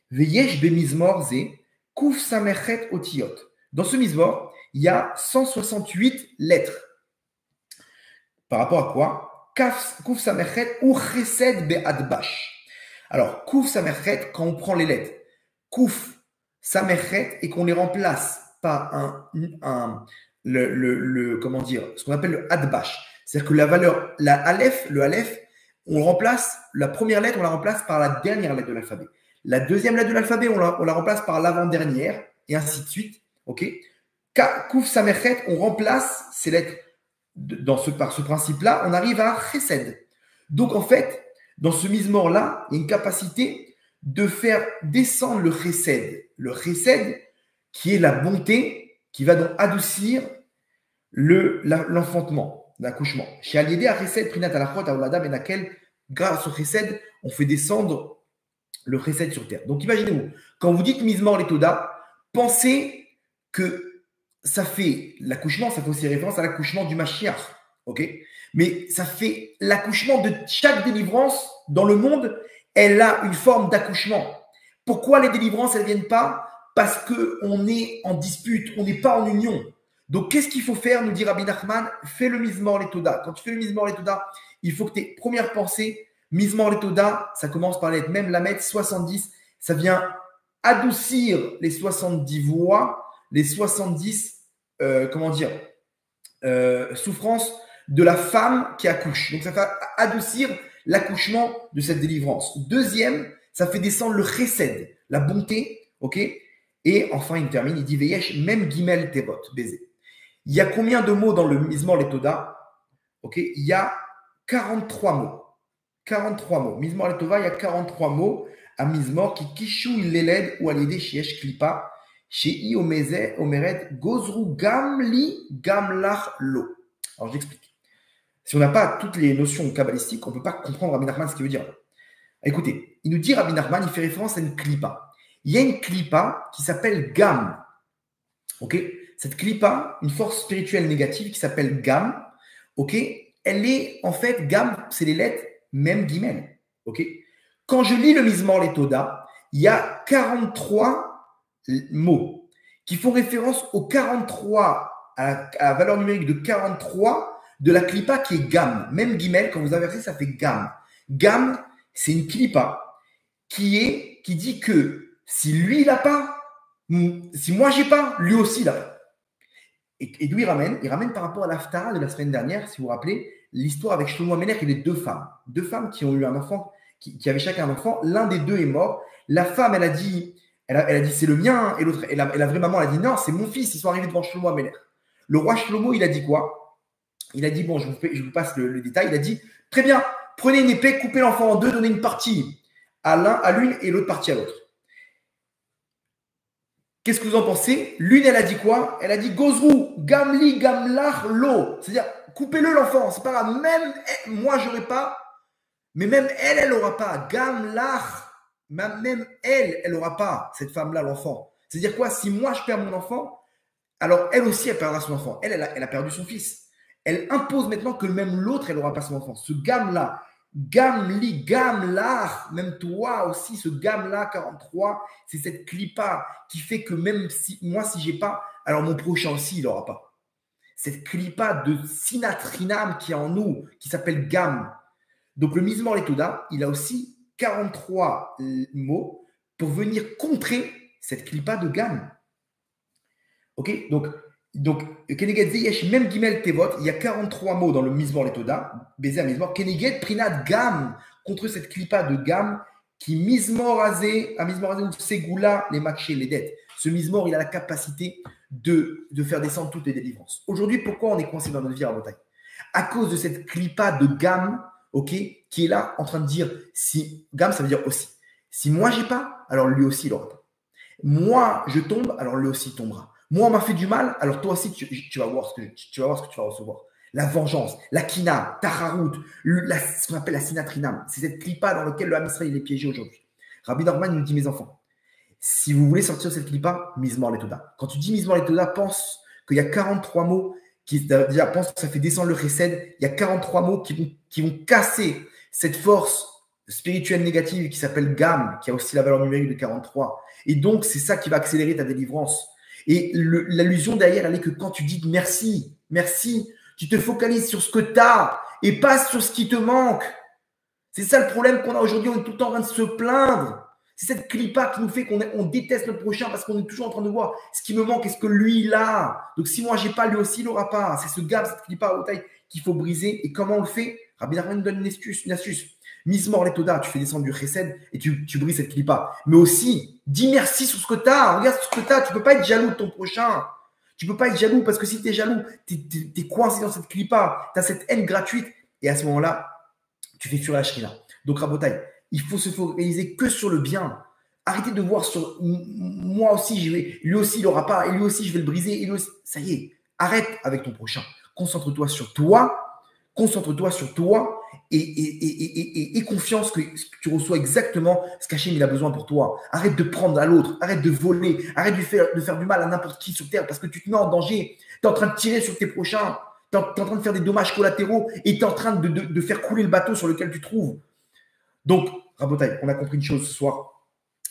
Veyesh be Mizmor ze Kuf Samerchet Otiot. Dans ce Mizmor, il y a 168 lettres. Par rapport à quoi? Kuf Samerchet ou Chesed be Adbash. Alors, Kuf Samerchet, quand on prend les lettres, Kuf Samerchet et qu'on les remplace par comment dire, ce qu'on appelle le Adbash. C'est-à-dire que la valeur, le Aleph, on remplace, la première lettre, on la remplace par la dernière lettre de l'alphabet. La deuxième lettre de l'alphabet, on la remplace par l'avant-dernière, et ainsi de suite. Ok. Kouf Samerchet, on remplace ces lettres par ce principe-là, on arrive à Chesed. Donc en fait, dans ce Mizmor-là, il y a une capacité de faire descendre le Chesed. Le Chesed, qui est la bonté, qui va donc adoucir l'enfantement, l'accouchement. Chez Aliédé, à Chesed, Prinat Alachot, Aolada, Benakel, grâce au Chesed, on fait descendre le Chesed sur terre. Donc imaginez-vous, quand vous dites Mizmor les Toda, pensez que ça fait l'accouchement, ça fait aussi référence à l'accouchement du Mashiach, ok? Mais ça fait l'accouchement de chaque délivrance dans le monde, elle a une forme d'accouchement. Pourquoi les délivrances, elles ne viennent pas? Parce qu'on est en dispute, on n'est pas en union. Donc, qu'est-ce qu'il faut faire, nous dit Rabbi Nachman? Fais le Mizmor les Toda. Quand tu fais le Mizmor les Toda, il faut que tes premières pensées, Mizmor les Toda, ça commence par les lettres, même la mettre 70, ça vient adoucir les 70 voix, les 70, souffrances de la femme qui accouche. Donc, ça fait adoucir l'accouchement de cette délivrance. Deuxième, ça fait descendre le chesed, la bonté, ok? Et enfin, il termine, il dit Veyesh, même Gimel Tevot, baiser. Il y a combien de mots dans le Mizmor les Toda? Ok, il y a 43 mots. 43 mots. Mizmor les Tova, il y a 43 mots à Mizmor qui kishu l'eled ou alidé shiesh klipa, shei omeret gozru gamli gamlach lo. Alors, j'explique. Si on n'a pas toutes les notions kabbalistiques, on ne peut pas comprendre Rabbi Nachman ce qu'il veut dire. Écoutez, il nous dit Rabbi Nachman, il fait référence à une klipa. Il y a une klipa qui s'appelle Gam. Ok? Cette klipa, une force spirituelle négative qui s'appelle Gam. Ok? Elle est, en fait, Gam, c'est les lettres même Gimel. Ok? Quand je lis le Mizmor les Toda, il y a 43 mots qui font référence aux 43, à la valeur numérique de 43 de la klipa qui est Gam. Même Gimel, quand vous inversez, ça fait Gam. Gam, c'est une klipa qui dit que si lui, il n'a pas, si moi, j'ai pas, lui aussi, il a. Et d'où il ramène? Il ramène par rapport à l'Haftara de la semaine dernière, si vous vous rappelez, l'histoire avec Shlomo Amelech et les deux femmes. Deux femmes qui ont eu un enfant, qui avaient chacun un enfant. L'un des deux est mort. La femme, elle a dit c'est le mien. Et l'autre, et la vraie maman, elle a dit non, c'est mon fils. Ils sont arrivés devant Shlomo Amelech. Le roi Shlomo, il a dit quoi? Il a dit, bon, je vous passe le détail. Il a dit, très bien, prenez une épée, coupez l'enfant en deux, donnez une partie à l'une et l'autre partie à l'autre. Qu'est-ce que vous en pensez? L'une, elle a dit quoi? Elle a dit Gozrou, Gamli, Gamlach, Lo. C'est-à-dire, coupez-le l'enfant. C'est pas grave. Même moi, j'aurais pas. Mais même elle, elle n'aura pas. Gam lach, même elle n'aura pas, cette femme-là, l'enfant. C'est-à-dire quoi? Si moi, je perds mon enfant, alors elle aussi, elle perdra son enfant. Elle a perdu son fils. Elle impose maintenant que même l'autre, elle n'aura pas son enfant. Ce gam-là, gam-li, gam-là, même toi aussi, ce gam-là, 43, c'est cette clipa qui fait que même si moi, si j'ai pas, alors mon prochain aussi, il n'aura pas. Cette clipa de sinatrinam qui est en nous, qui s'appelle gam. Donc le Mizmor Letoda, il a aussi 43 mots pour venir contrer cette clipa de gam. Ok, donc Keneged Zeyesh, même Gimel Tevot, il y a 43 mots dans le Mizmor Letoda, Bézé à Mizmor, Keneged Prinat Gam, contre cette clipa de Gam, qui Mizmor Azé, à Mizmor Azé, ou Ségoula, les Makché, les dettes. Ce Mizmor, il a la capacité de faire descendre toutes les délivrances. Aujourd'hui, pourquoi on est coincé dans notre vie à Bretagne? À cause de cette clipa de Gam, ok, qui est là en train de dire, si Gam, ça veut dire aussi. Si moi, j'ai pas, alors lui aussi, il n'aura pas. Moi, je tombe, alors lui aussi tombera. Moi, on m'a fait du mal, alors toi aussi, tu vas voir ce que tu vas recevoir. La vengeance, la kina, taharout, ce qu'on appelle la sinatrinam. C'est cette clipa dans laquelle le Ham Israël est piégé aujourd'hui. Rabbi Norman nous dit, mes enfants, si vous voulez sortir de cette clipa, Mizmor Letoda. Quand tu dis Mizmor Letoda, pense qu'il y a 43 mots déjà, pense que ça fait descendre le chesed. Il y a 43 mots qui vont casser cette force spirituelle négative qui s'appelle Gam, qui a aussi la valeur numérique de 43. Et donc, c'est ça qui va accélérer ta délivrance. Et l'allusion derrière, elle est que quand tu dis merci, tu te focalises sur ce que tu as et pas sur ce qui te manque. C'est ça le problème qu'on a aujourd'hui. On est tout le temps en train de se plaindre. C'est cette clipa qui nous fait qu'on déteste notre prochain parce qu'on est toujours en train de voir ce qui me manque et ce que lui, il a. Donc, si moi, je n'ai pas, lui aussi, il n'aura pas. C'est ce gap, cette clipa à haute taille qu'il faut briser. Et comment on le fait? Rabbi Nachman nous donne une astuce. Mizmor Letoda, tu fais descendre du chesed et tu brises cette clipa. Mais aussi, dis merci sur ce que tu as. Regarde ce que tu as. Tu ne peux pas être jaloux de ton prochain. Tu ne peux pas être jaloux parce que si tu es jaloux, tu es coincé dans cette clipa. Tu as cette haine gratuite. Et à ce moment-là, tu fais fuir la shrina. Donc, Rabotai, il faut se focaliser que sur le bien. Arrêtez de voir sur moi aussi, lui aussi, il n'aura pas. Et lui aussi, je vais le briser. Et lui aussi. Ça y est, arrête avec ton prochain. Concentre-toi sur toi. Concentre-toi sur toi et confiance que tu reçois exactement ce qu'Hachem il a besoin pour toi. Arrête de prendre à l'autre, arrête de voler, arrête de faire du mal à n'importe qui sur terre parce que tu te mets en danger. Tu es en train de tirer sur tes prochains, tu es en train de faire des dommages collatéraux et tu es en train de faire couler le bateau sur lequel tu te trouves. Donc, Rabotai, on a compris une chose ce soir,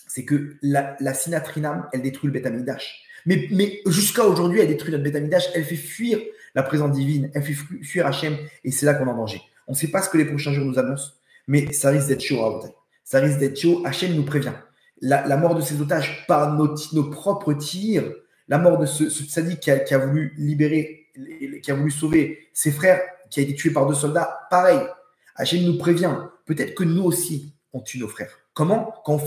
c'est que la sinatrinam, elle détruit le Beth Amikdash. Mais jusqu'à aujourd'hui, elle détruit notre Beth Amikdash, elle fait fuir la présence divine, elle fait fuir Hachem, et c'est là qu'on est en danger. On ne sait pas ce que les prochains jours nous annoncent, mais ça risque d'être chaud, Rabotai. Ça risque d'être chaud. Hachem nous prévient. La mort de ces otages par nos propres tirs, la mort de ce sadique qui a voulu libérer, qui a voulu sauver ses frères, qui a été tué par 2 soldats, pareil. Hachem nous prévient. Peut-être que nous aussi, on tue nos frères. Comment? Quand on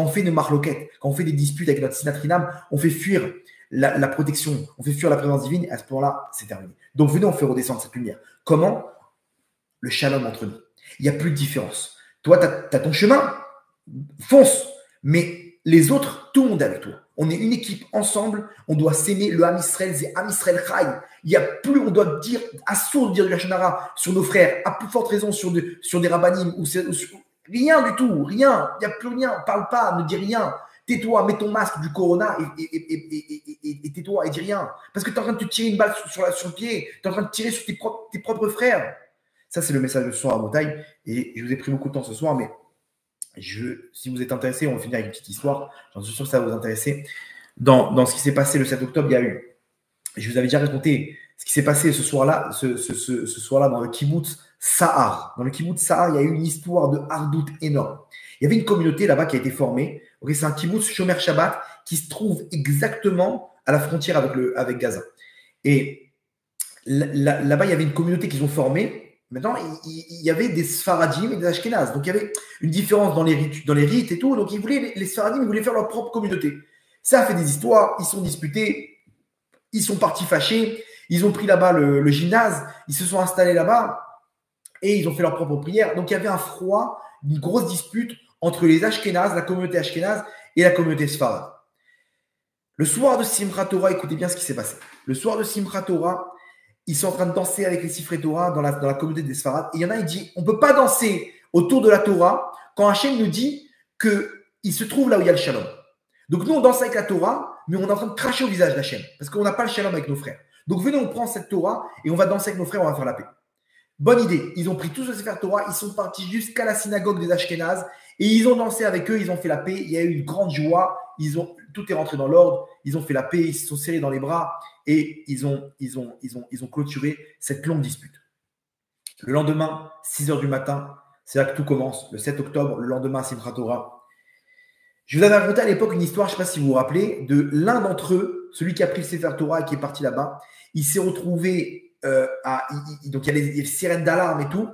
fait une marloquette, quand on fait des disputes avec notre sinatrinam, on fait fuir la protection, on fait fuir la présence divine, et à ce moment-là, c'est terminé. Donc, venez, on fait redescendre cette lumière. Comment? Le shalom entre nous. Il n'y a plus de différence. Toi, tu as ton chemin, fonce. Mais les autres, tout le monde est avec toi. On est une équipe ensemble, on doit s'aimer. Le Ham Israël, c'est Ham Israël Chai. Il y a plus, on doit dire, à sourd dire du Lashon Hara sur nos frères, à plus forte raison sur des rabbanim, rien du tout, rien. Il n'y a plus rien. Parle pas, ne dis rien. Tais-toi, mets ton masque du corona et tais-toi et dis rien. Parce que tu es en train de te tirer une balle sur le pied. Tu es en train de tirer sur tes propres frères. Ça, c'est le message de ce soir à Bretagne. Et je vous ai pris beaucoup de temps ce soir, mais si vous êtes intéressé, on va finir avec une petite histoire. J'en suis sûr que ça va vous intéresser. Dans ce qui s'est passé le 7 octobre, il y a eu, je vous avais déjà raconté ce qui s'est passé ce soir-là dans le kibbutz Sahar. Dans le kibbutz Sahar, il y a eu une histoire de hardout énorme. Il y avait une communauté là-bas qui a été formée. Okay, c'est un kibbutz Shomer Shabbat qui se trouve exactement à la frontière avec Gaza. Et là-bas, il y avait une communauté qu'ils ont formée. Maintenant, il y avait des Sfaradim et des Ashkénazes. Donc, il y avait une différence dans les rites et tout. Donc, les Sfaradim, ils voulaient faire leur propre communauté. Ça a fait des histoires. Ils sont disputés. Ils sont partis fâchés. Ils ont pris là-bas le gymnase. Ils se sont installés là-bas. Et ils ont fait leur propre prière. Donc, il y avait un froid, une grosse dispute entre les Ashkénazes, la communauté Ashkénaze et la communauté Sfarad. Le soir de Simchat Torah, écoutez bien ce qui s'est passé. Le soir de Simchat Torah, ils sont en train de danser avec les Sifrei Torah dans la communauté des Sfarad. Et il y en a, il dit, on ne peut pas danser autour de la Torah quand Hachem nous dit qu'il se trouve là où il y a le shalom. Donc nous, on danse avec la Torah, mais on est en train de cracher au visage d'Hachem parce qu'on n'a pas le shalom avec nos frères. Donc venez, on prend cette Torah et on va danser avec nos frères, on va faire la paix. Bonne idée. Ils ont pris tout ce Sefer Torah, ils sont partis jusqu'à la synagogue des Ashkénazes et ils ont dansé avec eux, ils ont fait la paix. Il y a eu une grande joie, tout est rentré dans l'ordre, ils ont fait la paix, ils se sont serrés dans les bras et ils ont clôturé cette longue dispute. Le lendemain, 6h du matin, c'est là que tout commence. Le 7 octobre, le lendemain à Simchat Torah. Je vous avais raconté à l'époque une histoire, je ne sais pas si vous vous rappelez, de l'un d'entre eux, celui qui a pris le Sefer Torah et qui est parti là-bas. Il s'est retrouvé donc il y a les sirènes d'alarme et tout,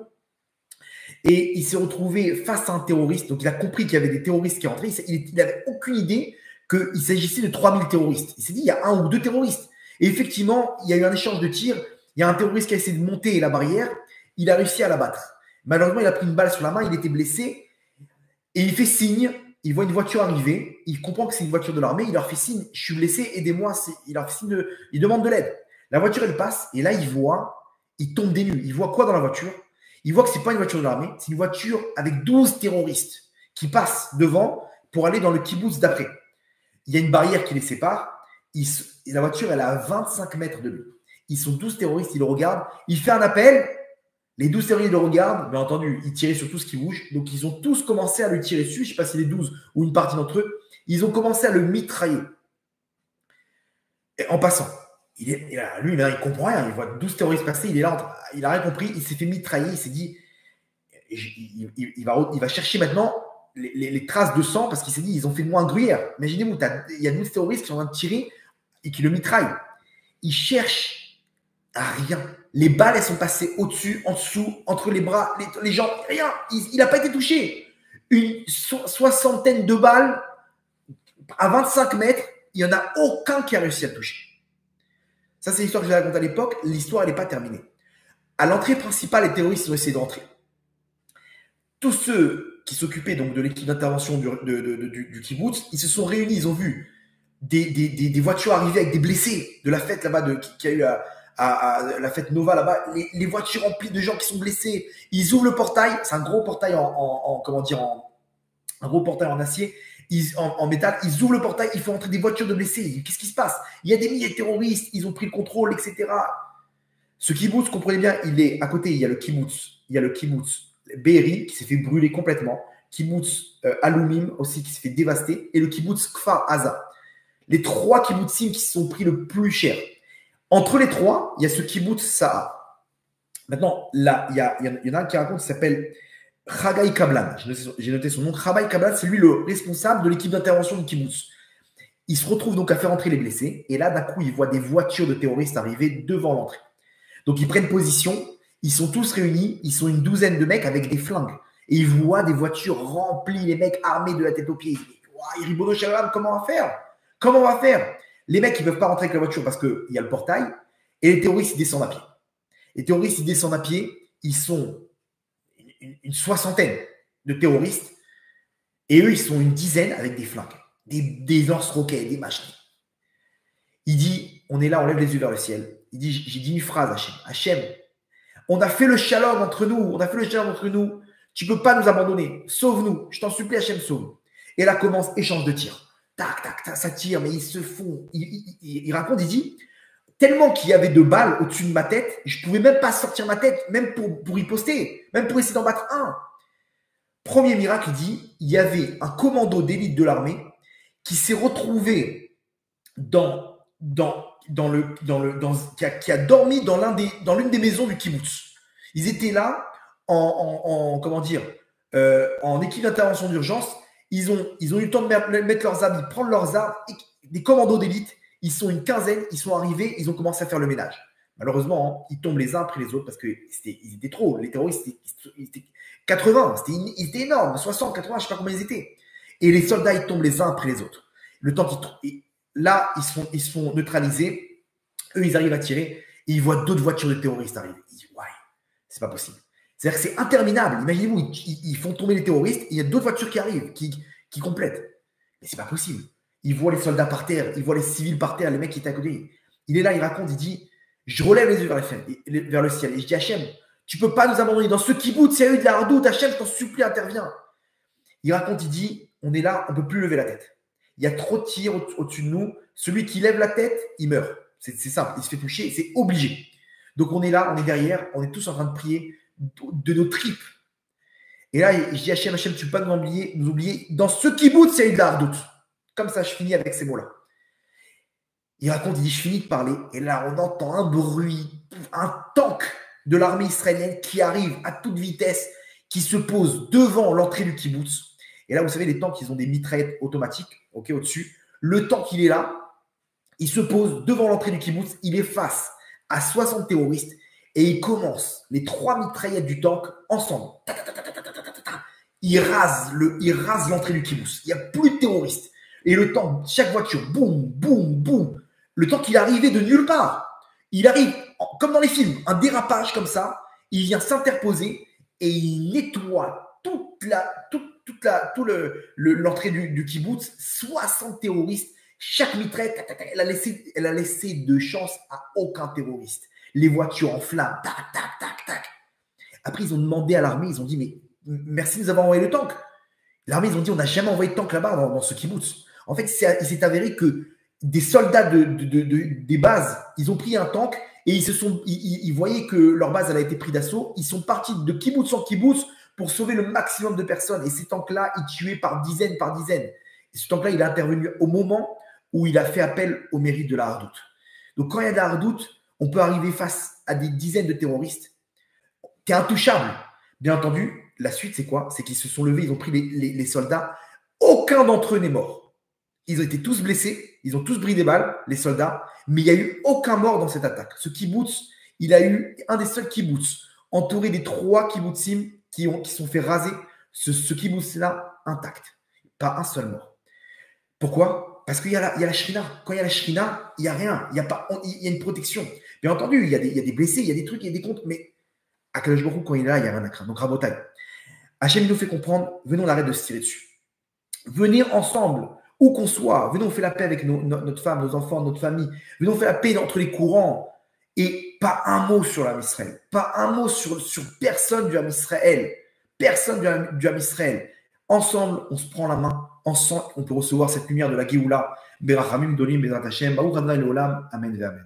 et il s'est retrouvé face à un terroriste. Donc il a compris qu'il y avait des terroristes qui rentraient. Il n'avait aucune idée qu'il s'agissait de 3000 terroristes. Il s'est dit il y a 1 ou 2 terroristes. Et effectivement, il y a eu un échange de tirs. Il y a un terroriste qui a essayé de monter la barrière. Il a réussi à l'abattre. Malheureusement, il a pris une balle sur la main. Il était blessé et il fait signe. Il voit une voiture arriver. Il comprend que c'est une voiture de l'armée. Il leur fait signe, je suis blessé, aidez-moi. Il leur fait signe, il demande de l'aide. La voiture, elle passe et là, il tombe des nues. Il voit quoi dans la voiture? Il voit que ce n'est pas une voiture de l'armée, c'est une voiture avec 12 terroristes qui passent devant pour aller dans le kibbutz d'après. Il y a une barrière qui les sépare. La voiture, elle est à 25 mètres de lui. Ils sont 12 terroristes, ils le regardent. Il fait un appel. Les 12 terroristes le regardent. Bien entendu, ils tiraient sur tout ce qui bouge. Donc, ils ont tous commencé à lui tirer dessus. Je ne sais pas si les 12 ou une partie d'entre eux. Ils ont commencé à le mitrailler. Et en passant. Lui, il ne comprend rien. Il voit 12 terroristes passer. Il est là. Il n'a rien compris. Il s'est fait mitrailler. Il s'est dit, il va chercher maintenant les traces de sang parce qu'il s'est dit, ils ont fait de moi un gruyère. Imaginez-vous, il y a 12 terroristes qui sont en train de tirer et qui le mitraillent. Il cherche à rien. Les balles, elles sont passées au-dessus, en dessous, entre les bras, les jambes. Rien. Il n'a pas été touché. Une soixantaine de balles à 25 mètres. Il n'y en a aucun qui a réussi à le toucher. Ça, c'est l'histoire que j'ai racontée à l'époque. L'histoire, elle n'est pas terminée. À l'entrée principale, les terroristes ont essayé d'entrer. Tous ceux qui s'occupaient donc de l'équipe d'intervention du kibbutz, ils se sont réunis. Ils ont vu des voitures arriver avec des blessés de la fête là-bas qu'il y a eu à la fête Nova là-bas. Les voitures remplies de gens qui sont blessés. Ils ouvrent le portail. C'est un gros portail un gros portail en acier. En métal, ils ouvrent le portail, il faut entrer des voitures de blessés. Qu'est-ce qui se passe? Il y a des milliers de terroristes, ils ont pris le contrôle, etc. Ce kibbutz, comprenez bien, il est à côté, il y a le kibbutz Be'eri qui s'est fait brûler complètement, kibbutz Alumim aussi qui s'est fait dévaster, et le kibbutz Kfar Aza. Les 3 kibbutzim qui se sont pris le plus cher. Entre les 3, il y a ce kibbutz Sa'a. Maintenant, là, il y en a un qui raconte, qui s'appelle Chagai Kablan, j'ai noté son nom. Chagai Kablan, c'est lui le responsable de l'équipe d'intervention du kibbutz. Il se retrouve donc à faire entrer les blessés. Et là, d'un coup, il voit des voitures de terroristes arriver devant l'entrée. Donc, ils prennent position. Ils sont tous réunis. Ils sont une douzaine de mecs avec des flingues. Et ils voient des voitures remplies, les mecs armés de la tête aux pieds. Ils disent, wow, Ribono Shalom, comment on va faire? Comment on va faire? Les mecs, ils ne peuvent pas rentrer avec la voiture parce qu'il y a le portail. Et les terroristes, ils descendent à pied. Les terroristes, ils descendent à pied. Ils sont une soixantaine de terroristes et eux, ils sont une dizaine avec des flingues, des lance-roquettes, des machins. Il dit, on est là, on lève les yeux vers le ciel. Il dit, j'ai dit une phrase à Hachem. Hachem, on a fait le shalom entre nous. Tu ne peux pas nous abandonner. Sauve-nous. Je t'en supplie, Hachem, sauve-nous. Et là commence échange de tirs. Tac, tac, tac, ça tire, mais ils se font. Il raconte, il dit, tellement qu'il y avait de balles au-dessus de ma tête, je ne pouvais même pas sortir ma tête, même pour y poster, même pour essayer d'en battre un. Premier miracle, il dit, il y avait un commando d'élite de l'armée qui s'est retrouvé qui a dormi dans l'une des maisons du kibbutz. Ils étaient là en équipe d'intervention d'urgence. Ils ont eu le temps de mettre leurs habits, prendre leurs armes, des commandos d'élite. Ils sont une quinzaine, ils sont arrivés, ils ont commencé à faire le ménage. Malheureusement, ils tombent les uns après les autres parce qu'ils étaient trop. Les terroristes, ils étaient 80, ils étaient énormes, 60, 80, je ne sais pas combien ils étaient. Et les soldats, ils tombent les uns après les autres. Le temps là, ils se font neutraliser. Eux, ils arrivent à tirer et ils voient d'autres voitures de terroristes arriver. Ils disent, ouais, c'est pas possible. C'est-à-dire que c'est interminable. Imaginez-vous, ils font tomber les terroristes et il y a d'autres voitures qui arrivent, qui complètent. Mais c'est pas possible. Il voit les soldats par terre, il voit les civils par terre, les mecs qui étaient à côté. Il est là, il raconte, il dit, je relève les yeux vers le ciel. Et je dis, Hachem, Tu ne peux pas nous abandonner. Dans ce kibbutz, il y a eu de la hardout. Hachem, je t'en supplie, interviens. Il raconte, il dit, on est là, on ne peut plus lever la tête. Il y a trop de tirs au-dessus de nous. Celui qui lève la tête, il meurt. C'est simple, il se fait toucher, c'est obligé. Donc on est là, on est derrière, on est tous en train de prier de nos tripes. Et là, je dis Hachem, tu ne peux pas nous oublier. Dans ce kibbutz, il y a eu de la hardout. Comme ça, je finis avec ces mots-là. Il raconte, il dit, je finis de parler. Et là, on entend un bruit, un tank de l'armée israélienne qui arrive à toute vitesse, qui se pose devant l'entrée du kibbutz. Et là, vous savez, les tanks, ils ont des mitraillettes automatiques, ok, au-dessus. Le tank, il est là. Il se pose devant l'entrée du kibbutz. Il est face à 60 terroristes. Et il commence les 3 mitraillettes du tank ensemble. Il rase l'entrée du kibbutz. Il n'y a plus de terroristes. Et le tank, chaque voiture, boum, boum, boum. Le tank, il est arrivé de nulle part. Il arrive, comme dans les films, un dérapage comme ça. Il vient s'interposer et il nettoie toute l'entrée du kibbutz. 60 terroristes. Chaque mitraillette, elle a laissé de chance à aucun terroriste. Les voitures en flammes, tac, tac, tac, tac. Après, ils ont demandé à l'armée, ils ont dit, mais merci de nous avoir envoyé le tank. L'armée, ils ont dit, on n'a jamais envoyé de tank là-bas dans ce kibbutz. En fait, il s'est avéré que des soldats des bases, ils ont pris un tank et ils voyaient que leur base elle a été prise d'assaut. Ils sont partis de kibbutz en kibbutz pour sauver le maximum de personnes. Et ces tanks-là, ils tuaient par dizaines, par dizaines. Et ce tank-là, il est intervenu au moment où il a fait appel au mérite de la hardout. Donc, quand il y a de la hardout, on peut arriver face à des dizaines de terroristes. Tu es intouchable. Bien entendu, la suite, c'est quoi? C'est qu'ils se sont levés, ils ont pris les soldats. Aucun d'entre eux n'est mort. Ils ont été tous blessés, ils ont tous pris des balles, les soldats, mais il n'y a eu aucun mort dans cette attaque. Ce kibbutz, il a eu un des seuls kibbutz, entouré des 3 kibbutzim qui sont fait raser, ce kibbutz-là intact. Pas un seul mort. Pourquoi? Parce qu'il y a la shrina. Quand il y a la shrina, il n'y a rien. Il y a une protection. Bien entendu, il y a des blessés, il y a des trucs, il y a des comptes, mais à Akadosh Baruch Hu, quand il est là, il n'y a rien à craindre. Donc, Rabotai, Hachem nous fait comprendre, venons, on arrête de se tirer dessus. Venez ensemble, où qu'on soit, venons, on fait la paix avec notre femme, nos enfants, notre famille. Venons, on fait la paix entre les courants. Et pas un mot sur l'Am Israël. Pas un mot sur personne du Am Israël. Personne du Am Israël. Ensemble, on se prend la main. Ensemble, on peut recevoir cette lumière de la Géoula. Berachamim Dolim, Bezrat Hashem, Baruch Adonai Leolam. Amen. Amen.